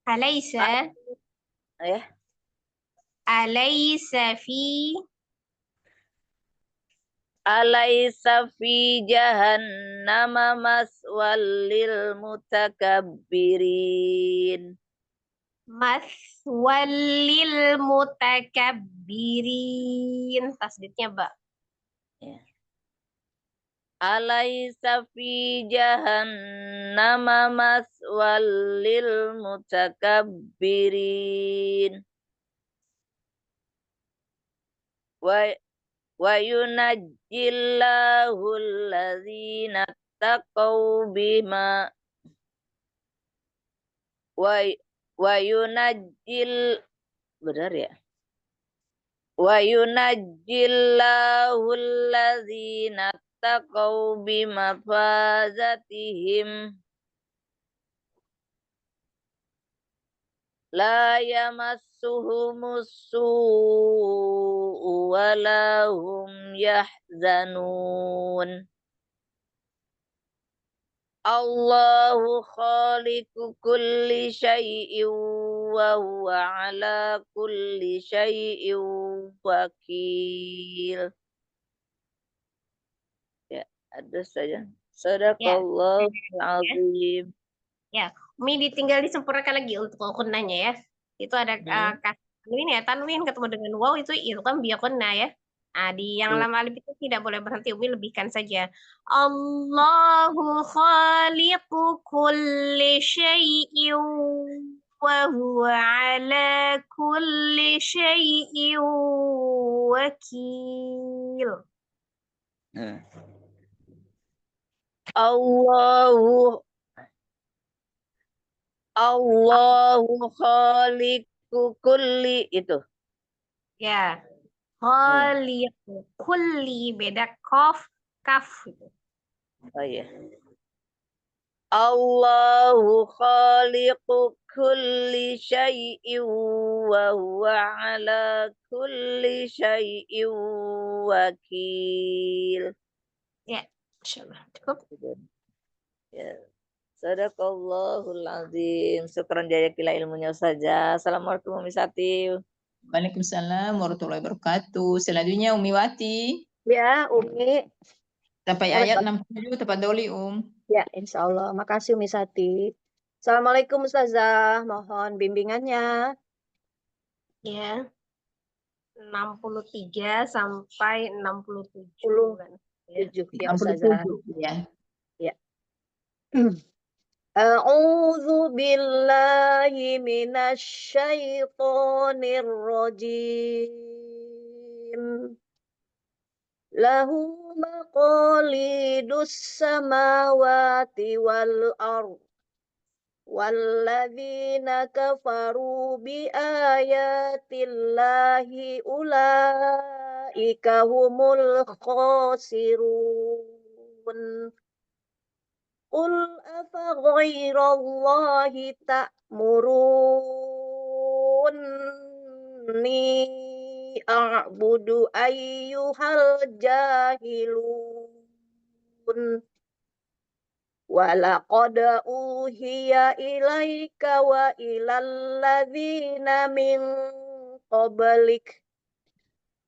Alaysa ya alaysa fi alaysa fi jahannama maswal lil mutakabbirin. maswal lil mutakabbirin. Tasdidnya Ba. Ya. Alaysa fi jahannama maswal lil mutakabbirin. Wa yunajjillahu allazina taqaw bima wa yunajjil benar ya? Wa yunajjillahu allazina taqaw bimafazatihim la yamassuhumus su'u wa la hum yahzanun. Allahu khaliqu kulli syai'in wa huwa ala kulli syai'in wakil. Ya, ada saja. Sadaqallahul azim. Ya, Umi tinggal disempurnakan lagi untuk kunnahnya ya. Itu ada tanwin ya, tanwin ketemu dengan waw itu idgham bi gunnah ya. Nah, di yang lam alif itu tidak boleh berhenti, Umi lebihkan saja. Allahu khaliqu kulli syai'in wa huwa ala kulli syai'in wakil. Allahu khaliqu kulli itu. Ya. Khaliqu kulli beda kaf gitu. Oh iya. Allahu khaliqu kulli syai'in wa huwa ala kulli syai'in wakil. Ya, insyaallah. Cukup. Ya. Sadaqallahul azim. Syukran jazakillah ilmunya saja. Assalamualaikum Umi Sati. Waalaikumsalam warahmatullahi wabarakatuh. Selanjutnya Umi Wati. Ya, Umi. Sampai ayat 67 tafadholi Ya, insya Allah. Makasih Umi Sati. Assalamualaikum Ustazah. Mohon bimbingannya. Ya. 63 sampai 67. 7 ya Ustazah. 67 ya. Ya. A'udzu billahi minasyaitonir rajim. Lahu maqalidus samawati wal ardh. Walladzina kafaru bi ayatillahi ulaika humul khasirun. Qul afa ghairallahi ta'muruni a'budu ayyuhal jahilun. Walaqad uhiya ilaika wa ilal ladzina min qablik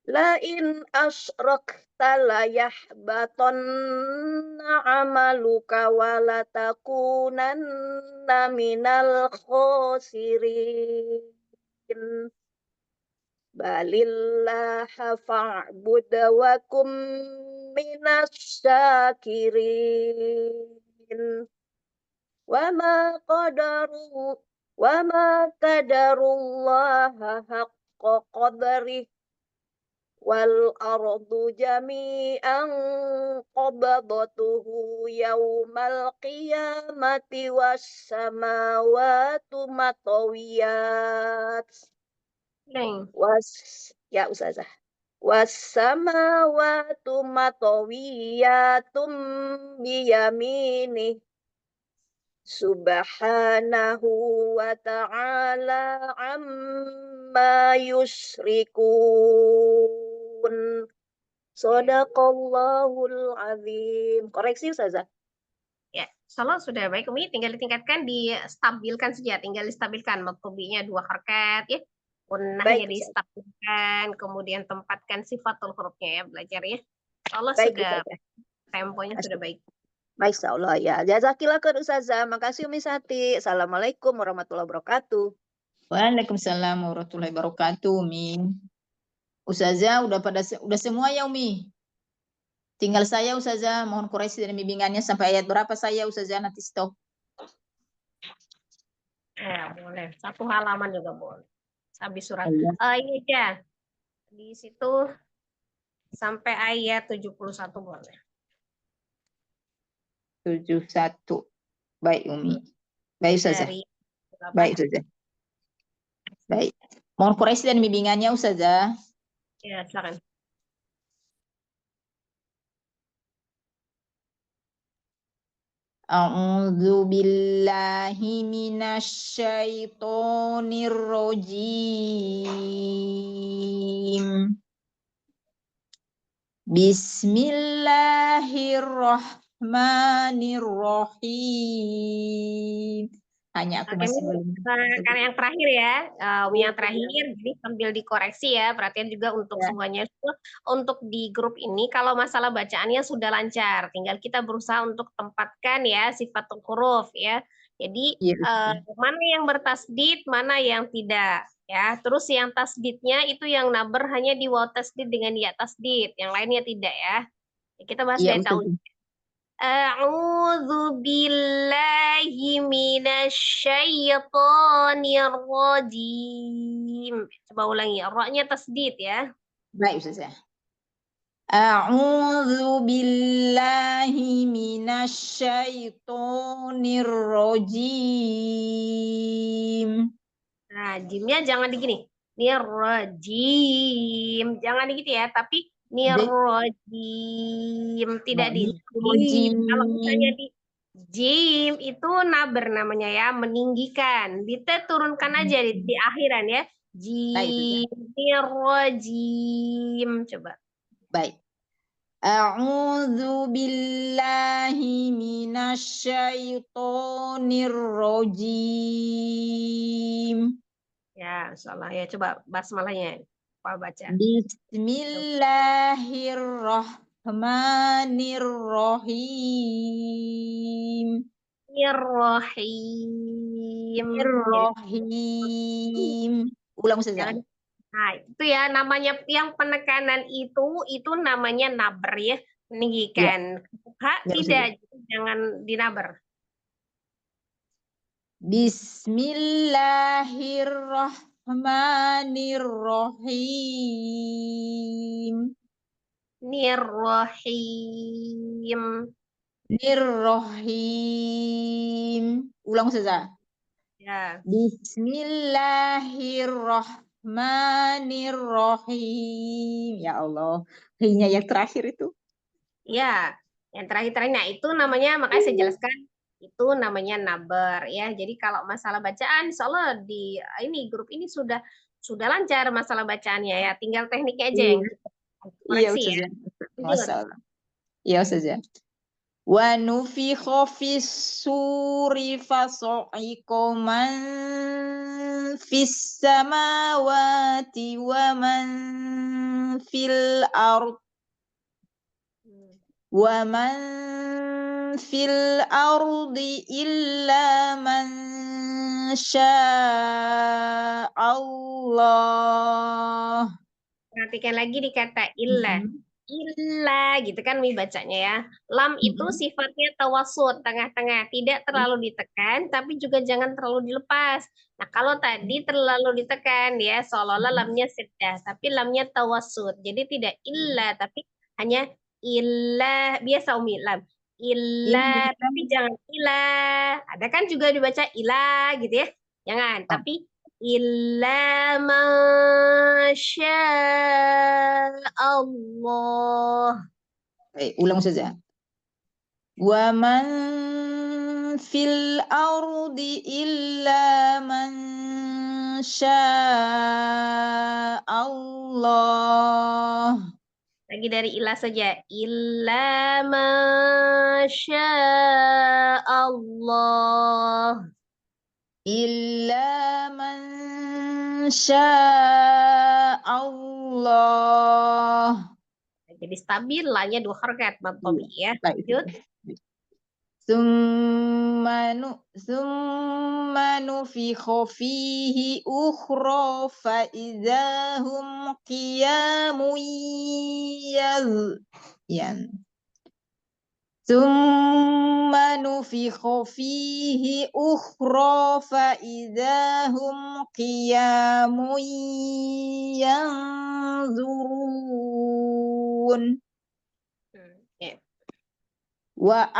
la in asyrakta la yahbatanna amaluka wa la takunanna minal khasirin. Balillaha fa'bud wa kum minas syakirin. Wa ma qadarullaha haqqa qadrih wal ardu jami'an qabdatuhu yaumal qiyamati was samawati matawiyat. Ya Ustazah. Was samawati matawiyatum biyaminih. Subhanahu wa ta'ala amma yusyrikun. Shadaqallahul azim. Koreksi Ustazah. Ya, insyaallah sudah baik Umi, tinggal ditingkatkan, distabilkan saja, tinggal distabilkan maktubinya 2 harakat ya. Gunnahnya distabilkan, kemudian tempatkan sifatul hurufnya ya, belajar ya. Insyaallah sudah temponya sudah baik. Baik, insyaallah ya. Jazakillah khair Ustazah. Makasih Umi Sati. Assalamualaikum warahmatullahi wabarakatuh. Waalaikumsalam warahmatullahi wabarakatuh, Umi. Ustazah udah semua ya Umi? Tinggal saya Ustazah, mohon koreksi dan bimbingannya sampai ayat berapa saya Ustazah nanti stop. Ya, boleh. 1 halaman juga boleh. Habis surat. Ini aja. Di situ sampai ayat 71 boleh. 71. Baik Umi. Baik Ustazah. Baik Ustazah. Baik. Mohon koreksi dan bimbingannya Ustazah. Ya, silakan. A'udzu billahi minasyaitonir rajim. Bismillahirrahmanirrahim. Hanya aku masih belum. Karena yang terakhir ya, yang terakhir, jadi sambil dikoreksi ya, perhatian juga untuk semuanya. Untuk di grup ini, kalau masalah bacaannya sudah lancar, tinggal kita berusaha untuk tempatkan ya sifatul huruf ya. Jadi mana yang bertasdid, mana yang tidak ya. Terus yang tasdidnya itu yang naber hanya di waw tasdid dengan ya tasdid, yang lainnya tidak ya. Kita bahas dari tahun. A'udzu billahi minasyaitonir rajim. Coba ulangi, ra-nya tasdid ya. Baik Ustazah. A'udzu billahi minasyaitonir rajim. Nah, jimnya jangan digini. Nirrajim. Jangan gitu ya, tapi nirrajim, tidak di jim. Kalau misalnya di jim itu naber namanya ya, meninggikan. Kita turunkan aja di akhiran ya. Jim, nirrajim. Coba. Baik. A'udzu billahi minasyaitonir rajim. Ya, insyaallah ya, coba basmalahnya. Baca. Bismillahirrahmanirrahim. Irrahim. Ulang Ustazah. Nah, itu ya namanya yang penekanan itu namanya naber ya, meninggikan. Tidak, jangan dinaber. Bismillahirrahmanirrahim. Nirrohim. Nirrohim. Ulang saja. Ya. Bismillahirrahmanirrahim. Ya Allah. Hi-nya yang terakhir itu. Ya, yang terakhir-terakhir. Nah, itu namanya, makanya saya jelaskan, itu namanya nabar ya. Jadi kalau masalah bacaan, insya Allah di ini grup ini sudah lancar masalah bacaannya ya. Tinggal tekniknya aja yang kita Iya, koreksi ya. Ustazah. Lanjut. Masalah. Iya, Ustazah. Wa nufikha fis suri fasa'iqa man fis samawati wa man fil ard wa man fil ardi illa man Allah. Perhatikan lagi di kata illa. Illa gitu kan Mi bacanya ya. Lam itu sifatnya tawasud, tengah-tengah, tidak terlalu ditekan tapi juga jangan terlalu dilepas. Nah, kalau tadi terlalu ditekan ya seolah-olah lamnya sedah, tapi lamnya tawasud. Jadi tidak illa tapi hanya illa, biasa Umi lam. Illa tapi jangan illa. Ada kan juga dibaca ila gitu ya. Jangan, tapi illa masya Allah. Baik, ulang saja. Wa man fil ardi illa man Allah. Lagi dari ilah saja. Illa masya Allah. Illa man Allah. Jadi stabil, lahnya 2 harakat, Matobi ya. Lanjut. Summa nufikha fihi ukhra fa idahum qiyamun Summa nufikha fihi ukhra fa idahum qiyamun yanzurun. Wa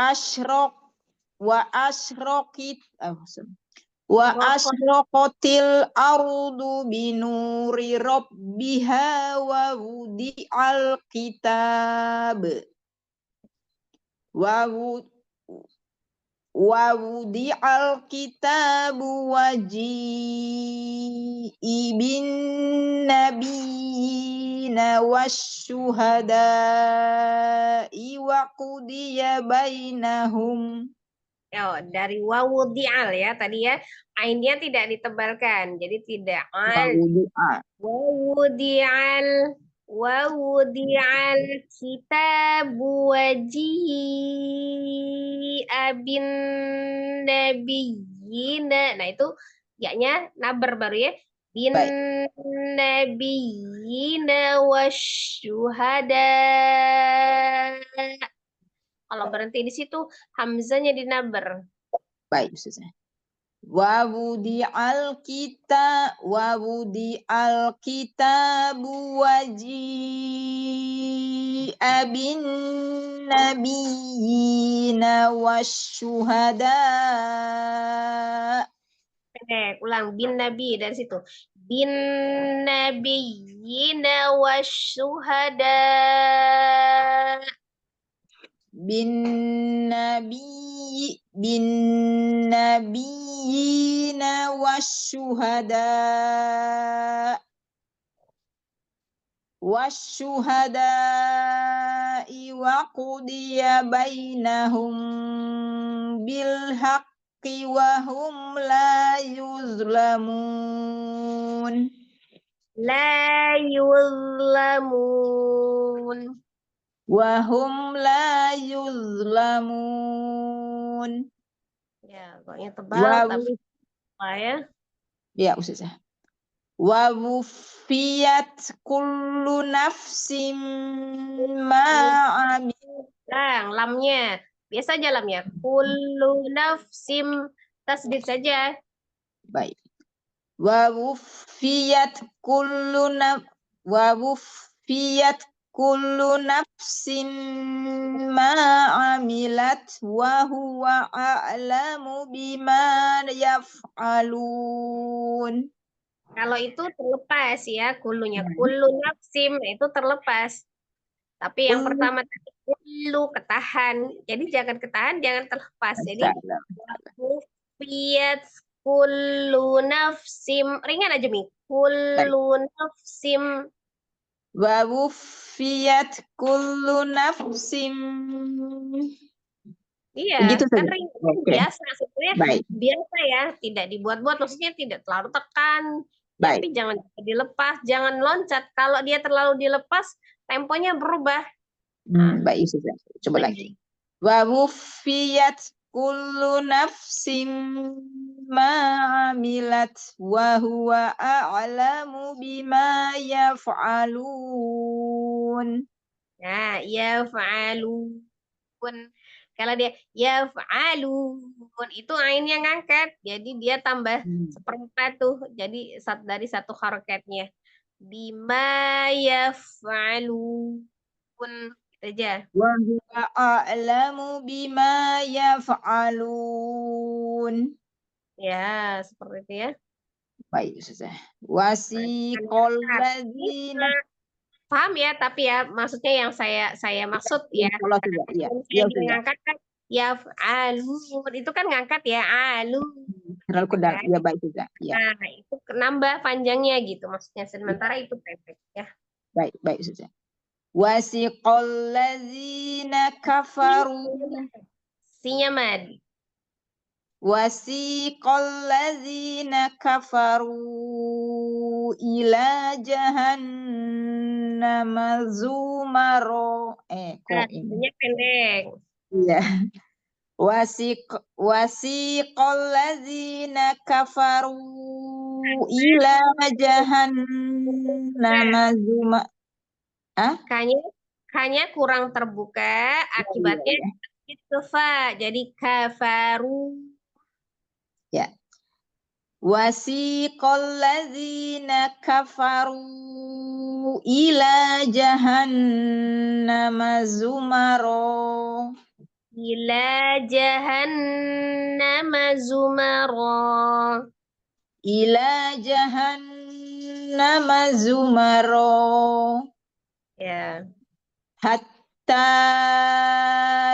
asyraqatil ardu binuri rabbiha wa wudi'al kitab wa wudi'al kitabu wa ji'ibin nabiyina wasyuhada'i wa qudiya bainahum. Dari wawudi'al ya tadi ya, ainnya tidak ditebalkan, jadi tidak al. Wawudi'al kitabu waji'a bin nabiyina. Nah itu ya-nya nabar baru ya. Bin nabiyina wasyuhada. Kalau berhenti di situ hamzanya dinabar. Baik, Ustazah. Wa wudi'al kitabu waji'a bin nabiyina wasyuhada. Ulang bin nabi dari situ. Bin nabiyina wasyuhada. Bin nabiyina wasyuhada'i wa qudiya bainahum bil haqqi wa hum la yuzlamun. La yuzlamun. Wa hum la yuzlamun. Ya, pokoknya tebal tapi ya. Ya, Ustazah. Wa wufiyat kullu nafsim ma'amil. Lamnya. Biasa aja lamnya. Kullu nafsim Tasdid saja. Baik. Wa wuffiyat kullu nafsin ma amilat wa huwa a'lamu bima yaf'alun. Kalau itu terlepas ya, kulunya. Kullu nafsim itu terlepas. Tapi yang pertama tadi kullu ketahan. Jadi jangan ketahan, jangan terlepas. Jadi wuffiyat kullu nafsim. Ringan aja, Mi. Kullu nafsim. Wa wuffiyat kullu nafsim. Iya, Begitu kan saja. ringan Oke. biasa. Sebenarnya Baik. biasa ya, tidak dibuat-buat. Maksudnya tidak terlalu tekan. Baik. Tapi jangan dilepas, jangan loncat. Kalau dia terlalu dilepas, temponya berubah. Baik, Ustazah. Coba lagi. Wa wuffiyat kullu nafsin ma amilat wa huwa a'lamu bima yaf'alun. Nah, yaf'alun. Kalau dia yaf'alun, itu ainnya ngangkat. Jadi dia tambah seperempat tuh. Jadi dari satu harokatnya. Bima yaf'alun. Gitu aja. Wa huwa a'lamu bima yaf'alun. Ya, seperti itu ya. Baik, Ustazah. Wasiqal ladzina. Paham ya, tapi ya maksudnya yang saya maksud ya. Kalau tidak, iya. Saya ngangkat kan yaf'alun. Itu kan ngangkat ya, alu. Terlalu kedal. Ya, baik juga. Ya. Nah, itu nambah panjangnya gitu maksudnya. Sementara itu pendek ya. Baik, baik Ustazah. Wasiqal ladzina kafaru. Sinya mad. Wasiqal ladzina kafaru ila jahannama zumaro. Kok ini? Pendek. Iya. Wasiqal ladzina kafaru ila jahannama zumaro. Hanya kurang terbuka, akibatnya fa. Jadi kafaru. Ya. Wasiqal ladzina kafaru ila jahannama zumaro. Ila jahannama zumaro. Ila jahannama zumaro. Ya. Hatta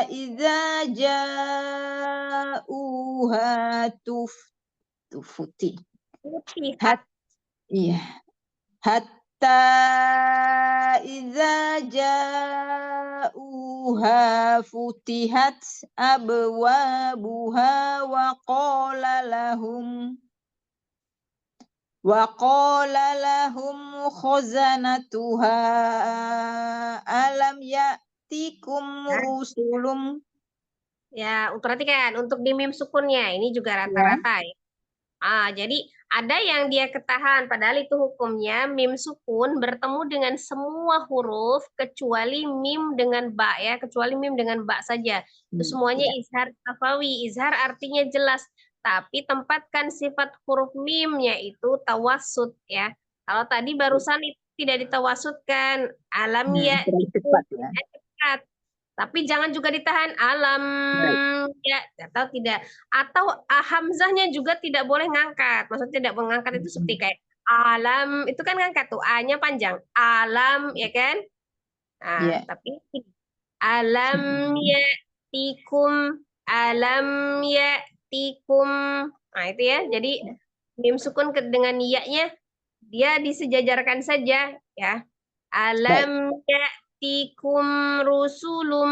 idza ja'uha tufuti. Iya. Hatta idza ja'uha futihat abwabuha wa qala lahum khazanatuha alam ya'tikum rusulum. Ya, perhatikan untuk di mim sukunnya ini juga rata-rata ya. Jadi ada yang dia ketahan padahal itu hukumnya mim sukun bertemu dengan semua huruf kecuali mim dengan ba ya, kecuali mim dengan ba saja. Itu semuanya izhar kafawi. Izhar artinya jelas. Tapi tempatkan sifat huruf mimnya itu tawassut ya. Kalau tadi barusan itu tidak ditawasutkan, alam ya itu cepat. Tapi jangan juga ditahan alam ya atau tidak. Atau hamzahnya juga tidak boleh ngangkat. Maksudnya tidak mengangkat itu seperti kayak alam itu kan ngangkat tuh a-nya panjang. Alam ya kan? Nah, tapi alam ya tikum Nah, itu ya. Jadi mim sukun dengan ya-nya dia disejajarkan saja ya. Alam ya'tikum rusulum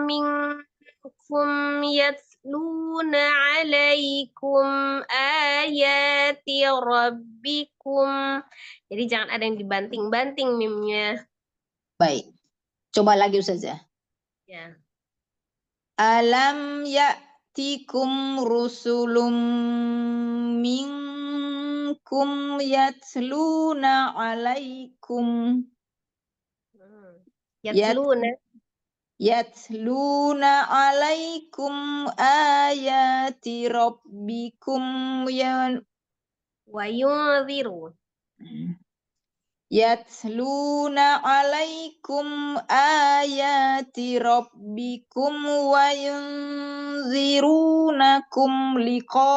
minkum yatluna 'alaikum ayati rabbikum. Jadi jangan ada yang dibanting-banting mimnya. Baik. Coba lagi Ustazah. Ya. Alam ya'tikum rusulum minkum yatluna 'alaikum. Yatluna. Yatluna alaikum ayati rabbikum Wa yunziru. Yatluna alaikum ayati rabbikum wa yunzirunakum liqa'a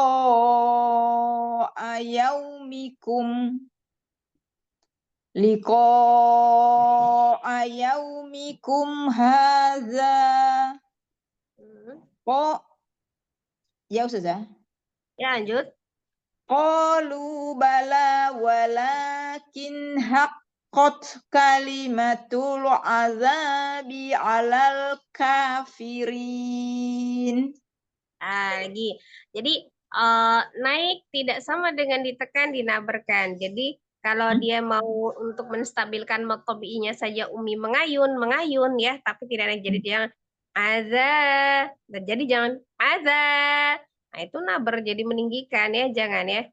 yaumikum hadza. Ya Ustazah. Ya, lanjut. Qalu bala walakin haqqat kalimatul azabi 'alal kafirin. Lagi. Jadi naik tidak sama dengan ditekan, dinabarkan. Jadi kalau dia mau untuk menstabilkan matobi'inya saja Umi mengayun ya, tapi tidak naik. Jadi dia azza. Jadi jangan azza. Nah, itu nabar jadi meninggikan ya, jangan ya.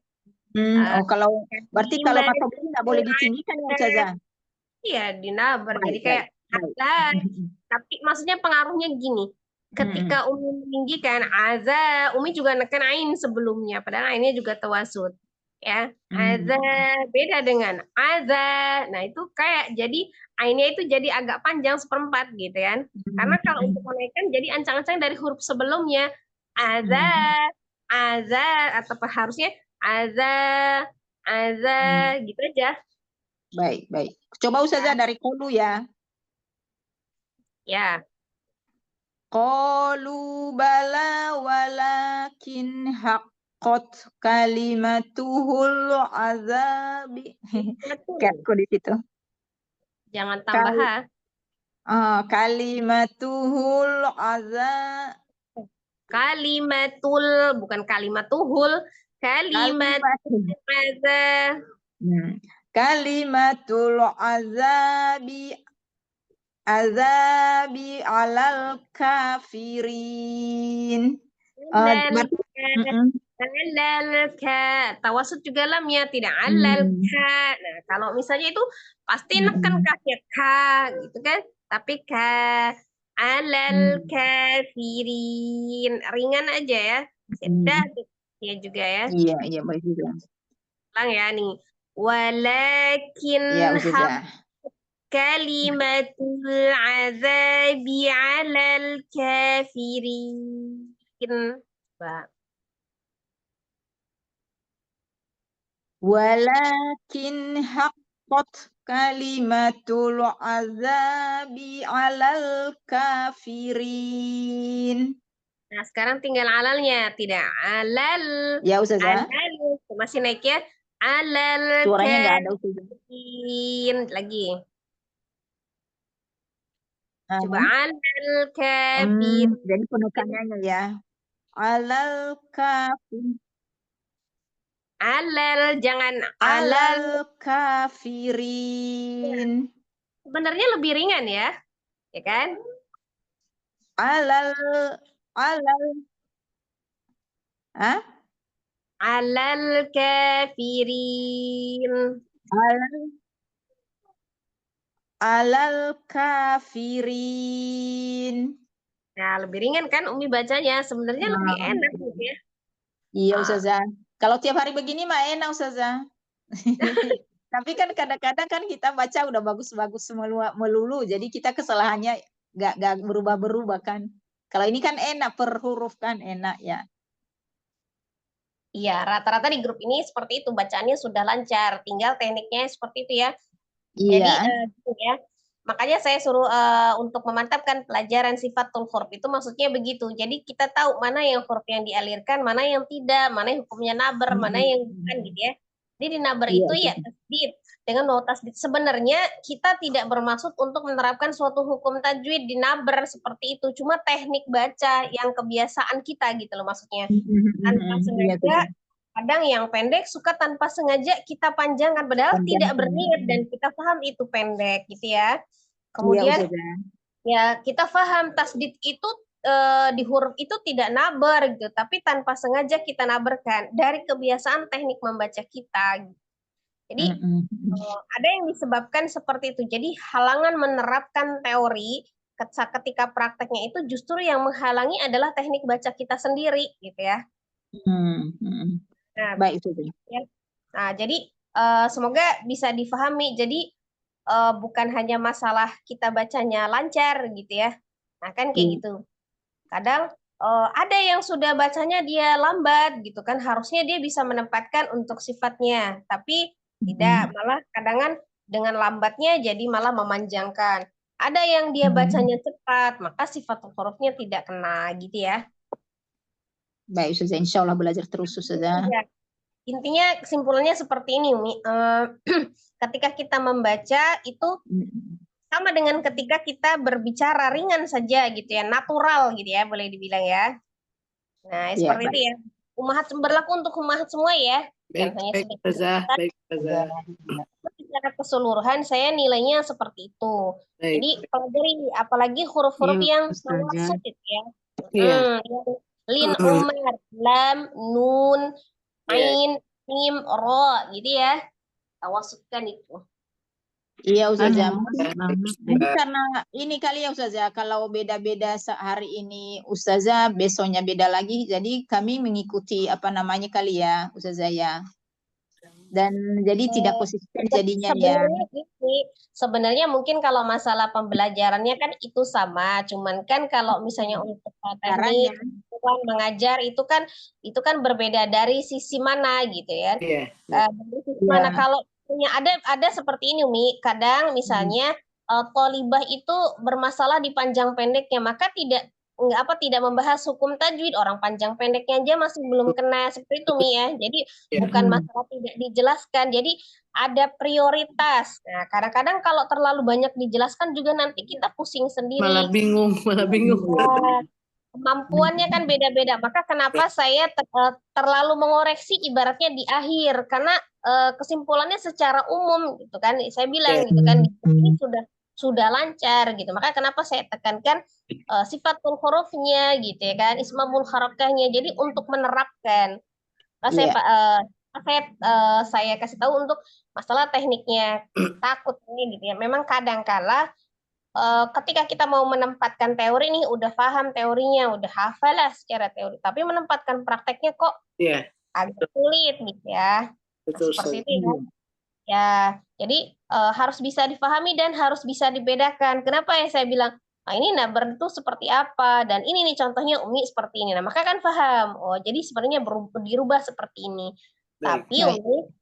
Kalau berarti kalau matobi'i nggak boleh ditinggikan ya Ustazah? Iya, dinabar. Jadi kayak azza. Tapi maksudnya pengaruhnya gini. Ketika Umi meninggikan azza, Umi juga neken ain sebelumnya, padahal ainnya juga tawasud. Ya, azza beda dengan azza. Nah, itu kayak jadi ainnya itu jadi agak panjang seperempat gitu kan. Karena kalau untuk menaikkan jadi ancang-ancang dari huruf sebelumnya. Azza, azza atau harusnya azza, azza gitu aja. Baik, baik. Coba Ustazah dari qalu ya. Ya. Qalu bala walakin haqqat kalimatuhul azabi. Kok di situ? Jangan tambah ha. Kalimatuhul azab. Kalimatul, bukan kalimatuhul. Kalimatul azab. Kalimatul azabi alal kafirin. Alal ka. Tawasud juga lamnya tidak alal ka. Nah, kalau misalnya itu pasti neken kafir ka gitu kan. Tapi ka alal kafirin. Ringan aja ya. Sudah ya juga ya. Iya, baik juga. Ulang ya nih. Walakin kalimatul azabi 'alal kafirin. Walakin haqqat kalimatul azabi 'alal kafirin. Nah, sekarang tinggal alalnya, tidak alal. Ya Ustazah. Alal. Masih naik ya. Alal suaranya nggak ada Ustazah. Lagi. Coba alal kafir. Jadi penekanannya ya. Alal kafir. Alal, jangan alal kafirin. Sebenarnya lebih ringan ya. Ya kan? Alal. Alal kafirin. Alal kafirin. Nah, lebih ringan kan Umi bacanya. Sebenarnya lebih enak gitu ya. Iya Ustazah. Kalau tiap hari begini mah enak Ustazah. Tapi kan kadang-kadang kan kita baca udah bagus-bagus melulu. Jadi kita kesalahannya nggak berubah-berubah kan. Kalau ini kan enak per huruf kan enak ya. Iya, rata-rata di grup ini seperti itu, bacaannya sudah lancar, tinggal tekniknya seperti itu ya. Jadi ya, makanya saya suruh untuk memantapkan pelajaran sifatul huruf itu maksudnya begitu. Jadi kita tahu mana yang huruf yang dialirkan, mana yang tidak, mana yang hukumnya nabar, mana yang bukan gitu ya. Jadi di nabar itu ya tasdid dengan waw tasdid. Sebenarnya kita tidak bermaksud untuk menerapkan suatu hukum tajwid di nabar seperti itu, cuma teknik baca yang kebiasaan kita gitu loh maksudnya. Tanpa sengaja, kadang yang pendek suka tanpa sengaja kita panjangkan padahal tidak berniat dan kita paham itu pendek gitu ya. Kemudian ya kita paham tasdid itu di huruf itu tidak nabar gitu, tapi tanpa sengaja kita nabarkan dari kebiasaan teknik membaca kita. Jadi ada yang disebabkan seperti itu. Jadi halangan menerapkan teori ketika prakteknya itu justru yang menghalangi adalah teknik baca kita sendiri gitu ya. Nah, Baik Ustazah. ya. Nah, jadi semoga bisa difahami. Jadi bukan hanya masalah kita bacanya lancar gitu ya. Nah, kan kayak gitu. Kadang ada yang sudah bacanya dia lambat gitu kan, harusnya dia bisa menempatkan untuk sifatnya, tapi tidak, malah kadang dengan lambatnya jadi malah memanjangkan. Ada yang dia bacanya cepat, maka sifat hurufnya tidak kena gitu ya. Baik Ustazah, insya Allah belajar terus Ustazah. Ya. Intinya kesimpulannya seperti ini, Umi. Ketika kita membaca itu sama dengan ketika kita berbicara ringan saja gitu ya, natural gitu ya, boleh dibilang ya. Nah, seperti itu ya. Ummahat berlaku untuk ummahat semua ya. Baik, Ustazah. Baik, Ustazah. Secara keseluruhan saya nilainya seperti itu. Baik. Jadi pelajari apalagi huruf-huruf yang sulit ya. Lin, umar, lam, nun, ain, mim, ro gitu ya. Tawasudkan itu. Iya Ustazah, mungkin karena ini kali ya Ustazah, kalau beda-beda hari ini Ustazah, besoknya beda lagi, jadi kami mengikuti apa namanya kali ya Ustazah ya. Dan jadi tidak konsisten jadinya ya. Sebenarnya mungkin kalau masalah pembelajarannya kan itu sama, cuman kan kalau misalnya untuk teknik mengajar itu kan berbeda dari sisi mana gitu ya. Dari sisi mana kalau ada seperti ini Umi, kadang misalnya thalibah itu bermasalah di panjang pendeknya, maka tidak membahas hukum tajwid, orang panjang pendeknya aja masih belum kena seperti itu Mi ya. Jadi bukan masalah tidak dijelaskan, jadi ada prioritas. Nah, kadang-kadang kalau terlalu banyak dijelaskan juga nanti kita pusing sendiri. Malah bingung. Ya, kemampuannya kan beda-beda. Maka kenapa saya terlalu mengoreksi ibaratnya di akhir, karena kesimpulannya secara umum gitu kan. Saya bilang gitu kan, ini sudah lancar gitu. Maka kenapa saya tekankan sifatul hurufnya gitu ya kan, ismamul harakahnya. Jadi untuk menerapkan. Saya kasih tahu untuk masalah tekniknya, takutnya gitu ya. Memang kadang-kala ketika kita mau menempatkan teori nih, udah paham teorinya, udah hafal lah secara teori, tapi menempatkan prakteknya kok agak sulit gitu ya. Seperti itu ya. Ya, jadi harus bisa difahami dan harus bisa dibedakan. Kenapa ya saya bilang, ini nabar itu seperti apa, dan ini nih contohnya Umi seperti ini. Nah, maka kan paham. Oh, jadi sebenarnya dirubah seperti ini. Tapi Umi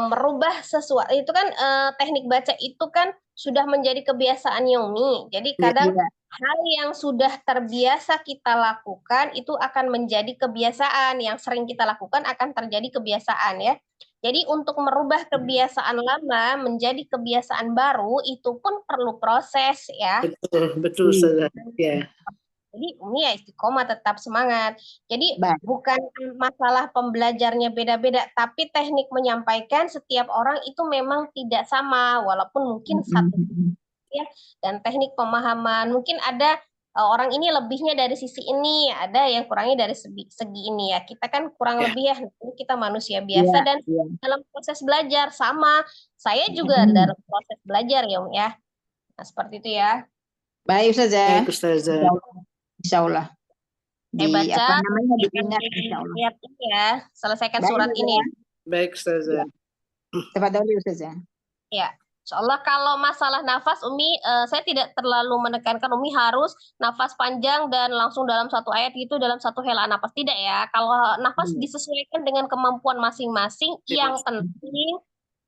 merubah sesuatu itu kan teknik baca itu kan sudah menjadi kebiasaannya Umi. Jadi kadang hal yang sudah terbiasa kita lakukan itu akan menjadi kebiasaan, yang sering kita lakukan akan terjadi kebiasaan ya. Jadi untuk merubah kebiasaan lama menjadi kebiasaan baru itu pun perlu proses ya. Betul Ustazah. Ya. Jadi Umi ya istiqomah, tetap semangat. Jadi bukan masalah pembelajarnya beda-beda, tapi teknik menyampaikan setiap orang itu memang tidak sama, walaupun mungkin satu ya. Dan teknik pemahaman mungkin ada orang ini lebihnya dari sisi ini, ada yang kurangnya dari segi ini ya. Kita kan kurang lebih ya, kita manusia biasa dan dalam proses belajar sama. Saya juga dalam proses belajar ya Umi ya. Nah, seperti itu ya. Baik Ustazah. Baik Ustazah. Insya Allah. Baca, diingat insya Allah. Lihat ini ya, selesaikan surat ini ya. Baik Ustazah. Tafadhali Ustazah. Ya, insya Allah kalau masalah nafas Umi, saya tidak terlalu menekankan Umi harus nafas panjang dan langsung dalam satu ayat gitu, dalam satu hela nafas, tidak ya. Kalau nafas disesuaikan dengan kemampuan masing-masing, yang penting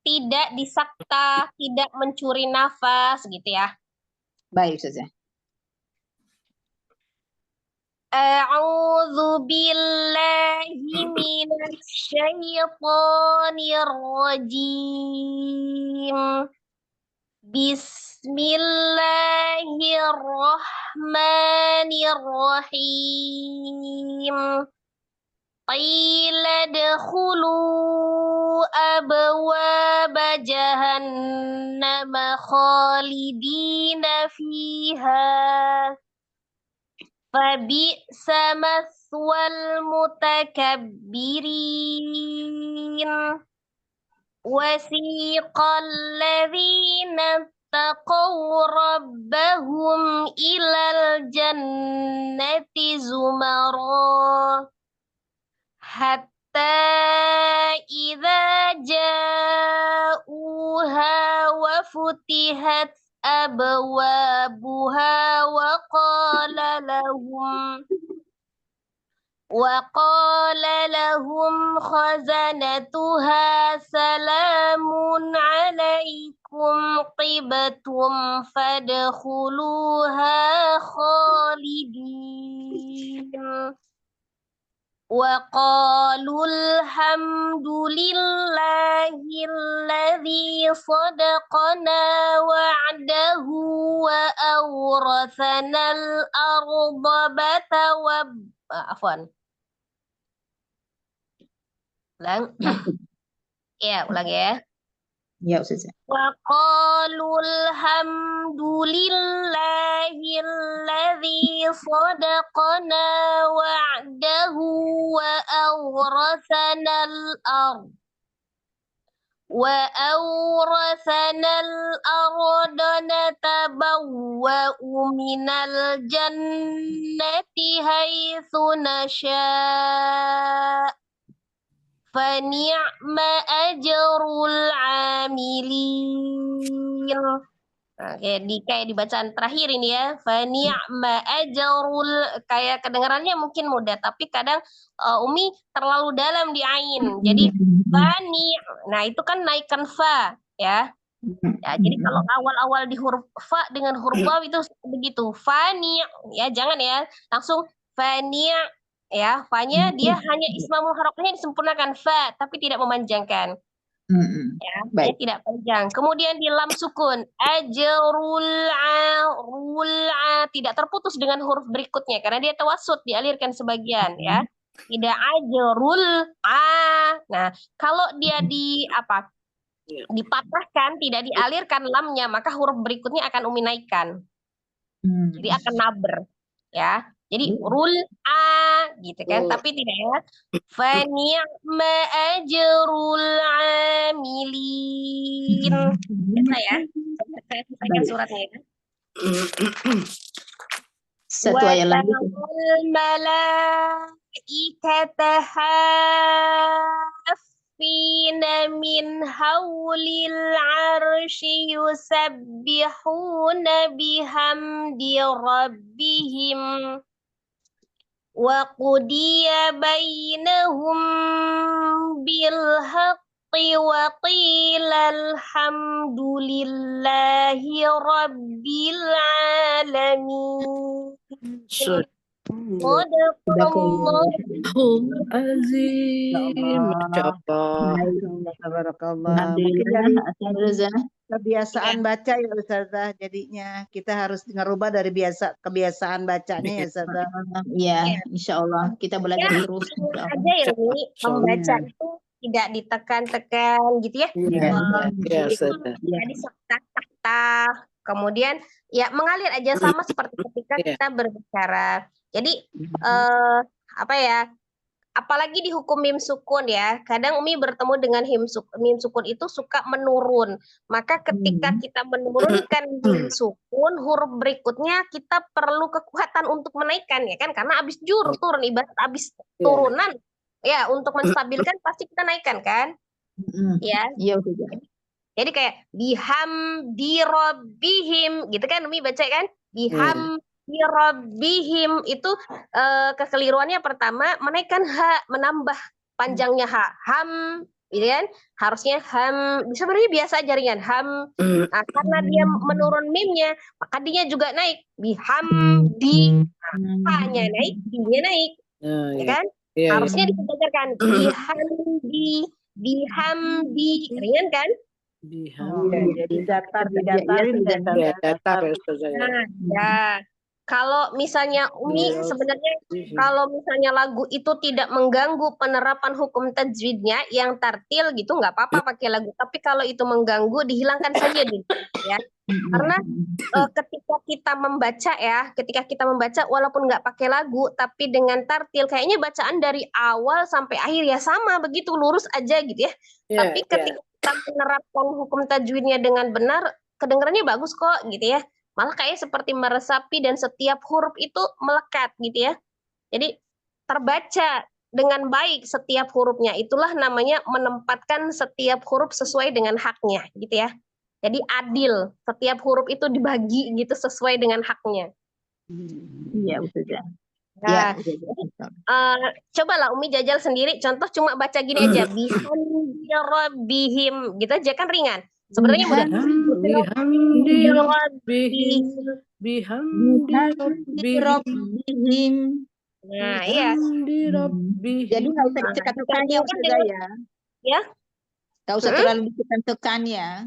tidak disakta, tidak mencuri nafas gitu ya. Baik Ustazah. A'udzu billahi minasy syaithanir rajim. Bismillahirrahmanirrahim. Qila dkhulu abwaaba jahannama khalidina fiha. Fabi'sa mathwal mutakabbirin. Wasiqal ladzina اتقوا ربهم إلى الجنة زمرا حتى إذا جاءوها وفتحت أبوابها وقال لهم خزنتها سلام عليكم طبتم فادخلوها خالدين وقالوا الحمد لله الذي صدقنا وعده وأورثنا الأرض ulang ya. Ya, Ustazah. وقالوا الحمد لله الذي صدقنا وعده وأورثنا الأرض نتبوأ من الجنة حيث نشاء فنعم أجر العاملين. Kayak di bacaan terakhir ini ya, fani'ma ajrul, kayak kedengarannya mungkin mudah tapi kadang Umi terlalu dalam di ain. Jadi fani, nah itu kan naikkan fa ya. Ya, jadi kalau awal-awal di huruf fa dengan huruf waw itu begitu. Fani ya, jangan ya langsung fani ya, fa-nya dia hanya ismamul harokahnya disempurnakan fa tapi tidak memanjangkan. Ya, Baik. tidak panjang. Kemudian di lam sukun ajrul tidak terputus dengan huruf berikutnya karena dia tawassut, dialirkan sebagian ya. Tidak ajrul Nah, kalau dia dipatahkan, tidak dialirkan lamnya, maka huruf berikutnya akan Umi naikkan. Jadi akan naber ya. Jadi rul gitu kan, tapi tidak ya. Fa ni'ma ajrul amilin. Biasa ya. Saya selesaikan suratnya ya. Satu ayat lagi. Malaikata hafina min haulil arsy yusabbihuna bihamdi rabbihim wa qudiya bainahum bil haqqi wa qila alhamdulillahi rabbil alamin. Sadaqallahul azim. Kebiasaan baca ya Ustazah, jadinya kita harus ngerubah dari kebiasaan bacanya ya Ustazah. Iya, insya Allah kita belajar terus. Aja ya Umi, membaca itu tidak ditekan-tekan gitu ya. Jadi sakta, kemudian ya mengalir aja sama seperti ketika kita berbicara. Jadi apalagi di hukum mim sukun ya, kadang Umi bertemu dengan mim sukun itu suka menurun. Maka ketika kita menurunkan mim sukun, huruf berikutnya kita perlu kekuatan untuk menaikkan ya kan, karena habis turun, ibarat habis turunan ya, untuk menstabilkan pasti kita naikkan kan. Ya. Iya. Jadi kayak bihamdi rabbihim gitu kan Umi baca kan? Bihamdi rabbihim itu kekeliruannya pertama menaikkan ha, menambah panjangnya ha. Ham gitu kan? Harusnya ham, sebenarnya biasa jaringan ham. Nah, karena dia menurun mimnya, maka dia juga naik. Bihamdi, ha-nya naik, di-nya naik. Ya kan? Harusnya disejajarkan bihamdi, ringan kan? Jadi didatarin. Nah, ya. Kalau misalnya Umi sebenarnya kalau misalnya lagu itu tidak mengganggu penerapan hukum tajwidnya yang tartil gitu nggak apa-apa pakai lagu. Tapi kalau itu mengganggu dihilangkan saja gitu ya. Karena ketika kita membaca walaupun nggak pakai lagu tapi dengan tartil kayaknya bacaan dari awal sampai akhir ya sama begitu lurus aja gitu ya. Tapi ketika kita menerapkan hukum tajwidnya dengan benar kedengarannya bagus kok gitu ya. Malah kayak seperti meresapi dan setiap huruf itu melekat gitu ya. Jadi terbaca dengan baik setiap hurufnya. Itulah namanya menempatkan setiap huruf sesuai dengan haknya gitu ya. Jadi adil, setiap huruf itu dibagi gitu sesuai dengan haknya. Iya, Ustazah. Nah, Iya, cobalah Umi jajal sendiri. Contoh cuma baca gini aja, bihamdi rabbihim, gitu aja kan ringan. Sebenarnya mudah. Bihamdi rabbihim, bihamdi rabbihim. Nah, iya. Bihamdi rabbihim. Jadi nggak usah ditekan-tekan ya, Ustazah ya. Ya. Nggak usah terlalu ditekan-tekan ya.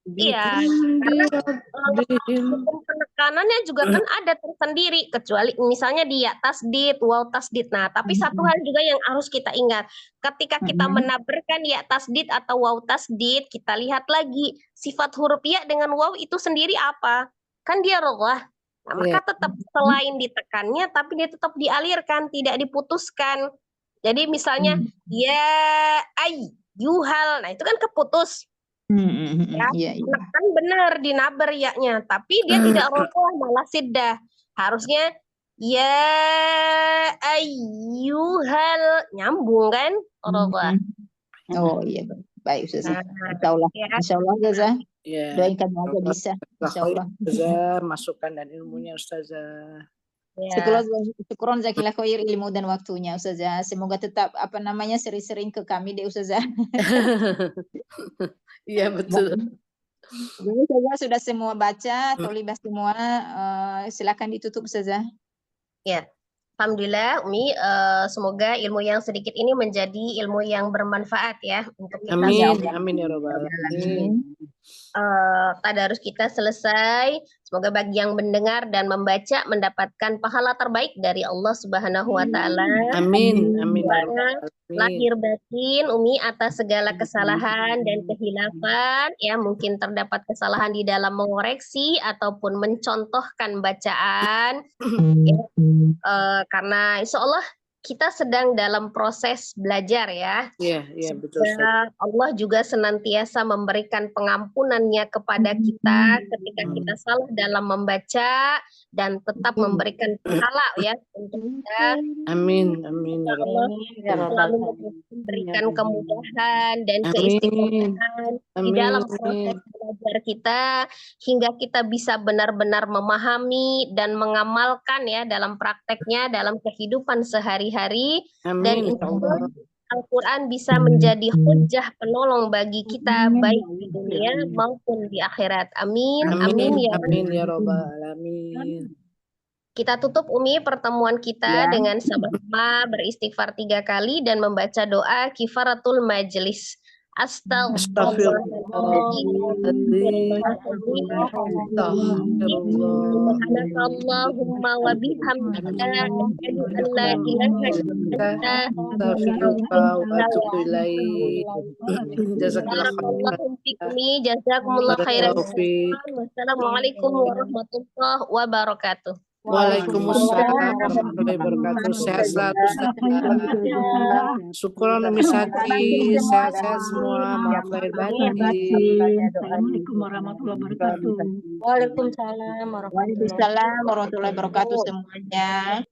Iya, karena hukum penekanannya juga kan ada tersendiri, kecuali misalnya di ya tasdid, waw tasdid. Nah, tapi satu hal juga yang harus kita ingat, ketika kita menabrakan ya tasdid atau waw tasdid, kita lihat lagi sifat huruf ya dengan waw itu sendiri apa? Kan dia roghah. Nah, maka tetap selain ditekannya, tapi dia tetap dialirkan, tidak diputuskan. Jadi misalnya ya ayyuhal, nah itu kan keputus. Ya, kan benar dinabar ya-nya, tapi dia tidak rokoh malah siddah. Harusnya ya ayyuhal, nyambung kan? Rokoh. Oh iya, baik Ustazah. Insyaallah. Insyaallah Ustazah. Doakan aja bisa. Insyaallah. Ustazah, masukan dan ilmunya Ustazah. Syukron zakillah khair ilmu dan waktunya Ustazah. Semoga tetap sering-sering ke kami deh Ustazah. Iya betul. Jadi saya sudah semua baca, tolibah semua. Silakan ditutup Ustazah. Ya. Alhamdulillah Umi, semoga ilmu yang sedikit ini menjadi ilmu yang bermanfaat ya untuk kita. Amin ya rabbal alamin. Tadarus kita selesai. Semoga bagi yang mendengar dan membaca mendapatkan pahala terbaik dari Allah Subhanahu wa taala. Amin. Lahir batin Umi atas segala kesalahan dan kehilafan ya, mungkin terdapat kesalahan di dalam mengoreksi ataupun mencontohkan bacaan ya, karena insya Allah kita sedang dalam proses belajar ya. Iya betul. Allah juga senantiasa memberikan pengampunannya kepada kita ketika kita salah dalam membaca dan tetap memberikan pahala ya untuk kita. Amin. Allah selalu memberikan kemudahan dan keistiqomahan di dalam proses belajar kita hingga kita bisa benar-benar memahami dan mengamalkan ya dalam prakteknya dalam kehidupan sehari-hari. Dan Al-Quran bisa menjadi hujah penolong bagi kita baik di dunia maupun di akhirat. Amin. Amin ya rabbal alamin. Kita tutup Umi pertemuan kita dengan sama-sama beristighfar 3 kali dan membaca doa kifaratul majlis. Subhanakallahumma wa bihamdika asyhadu an la ilaha illa anta astaghfiruka wa atubu ilaik. Jazakumullah khairan. Wassalamualaikum warahmatullahi wabarakatuh. Waalaikumsalam warahmatullahi wabarakatuh. Sehat selalu Ustazah. Syukron Umi Sati, sehat-sehat semua. Maaf lahir batin. Assalamualaikum warahmatullahi wabarakatuh. Waalaikumsalam warahmatullahi wabarakatuh semuanya.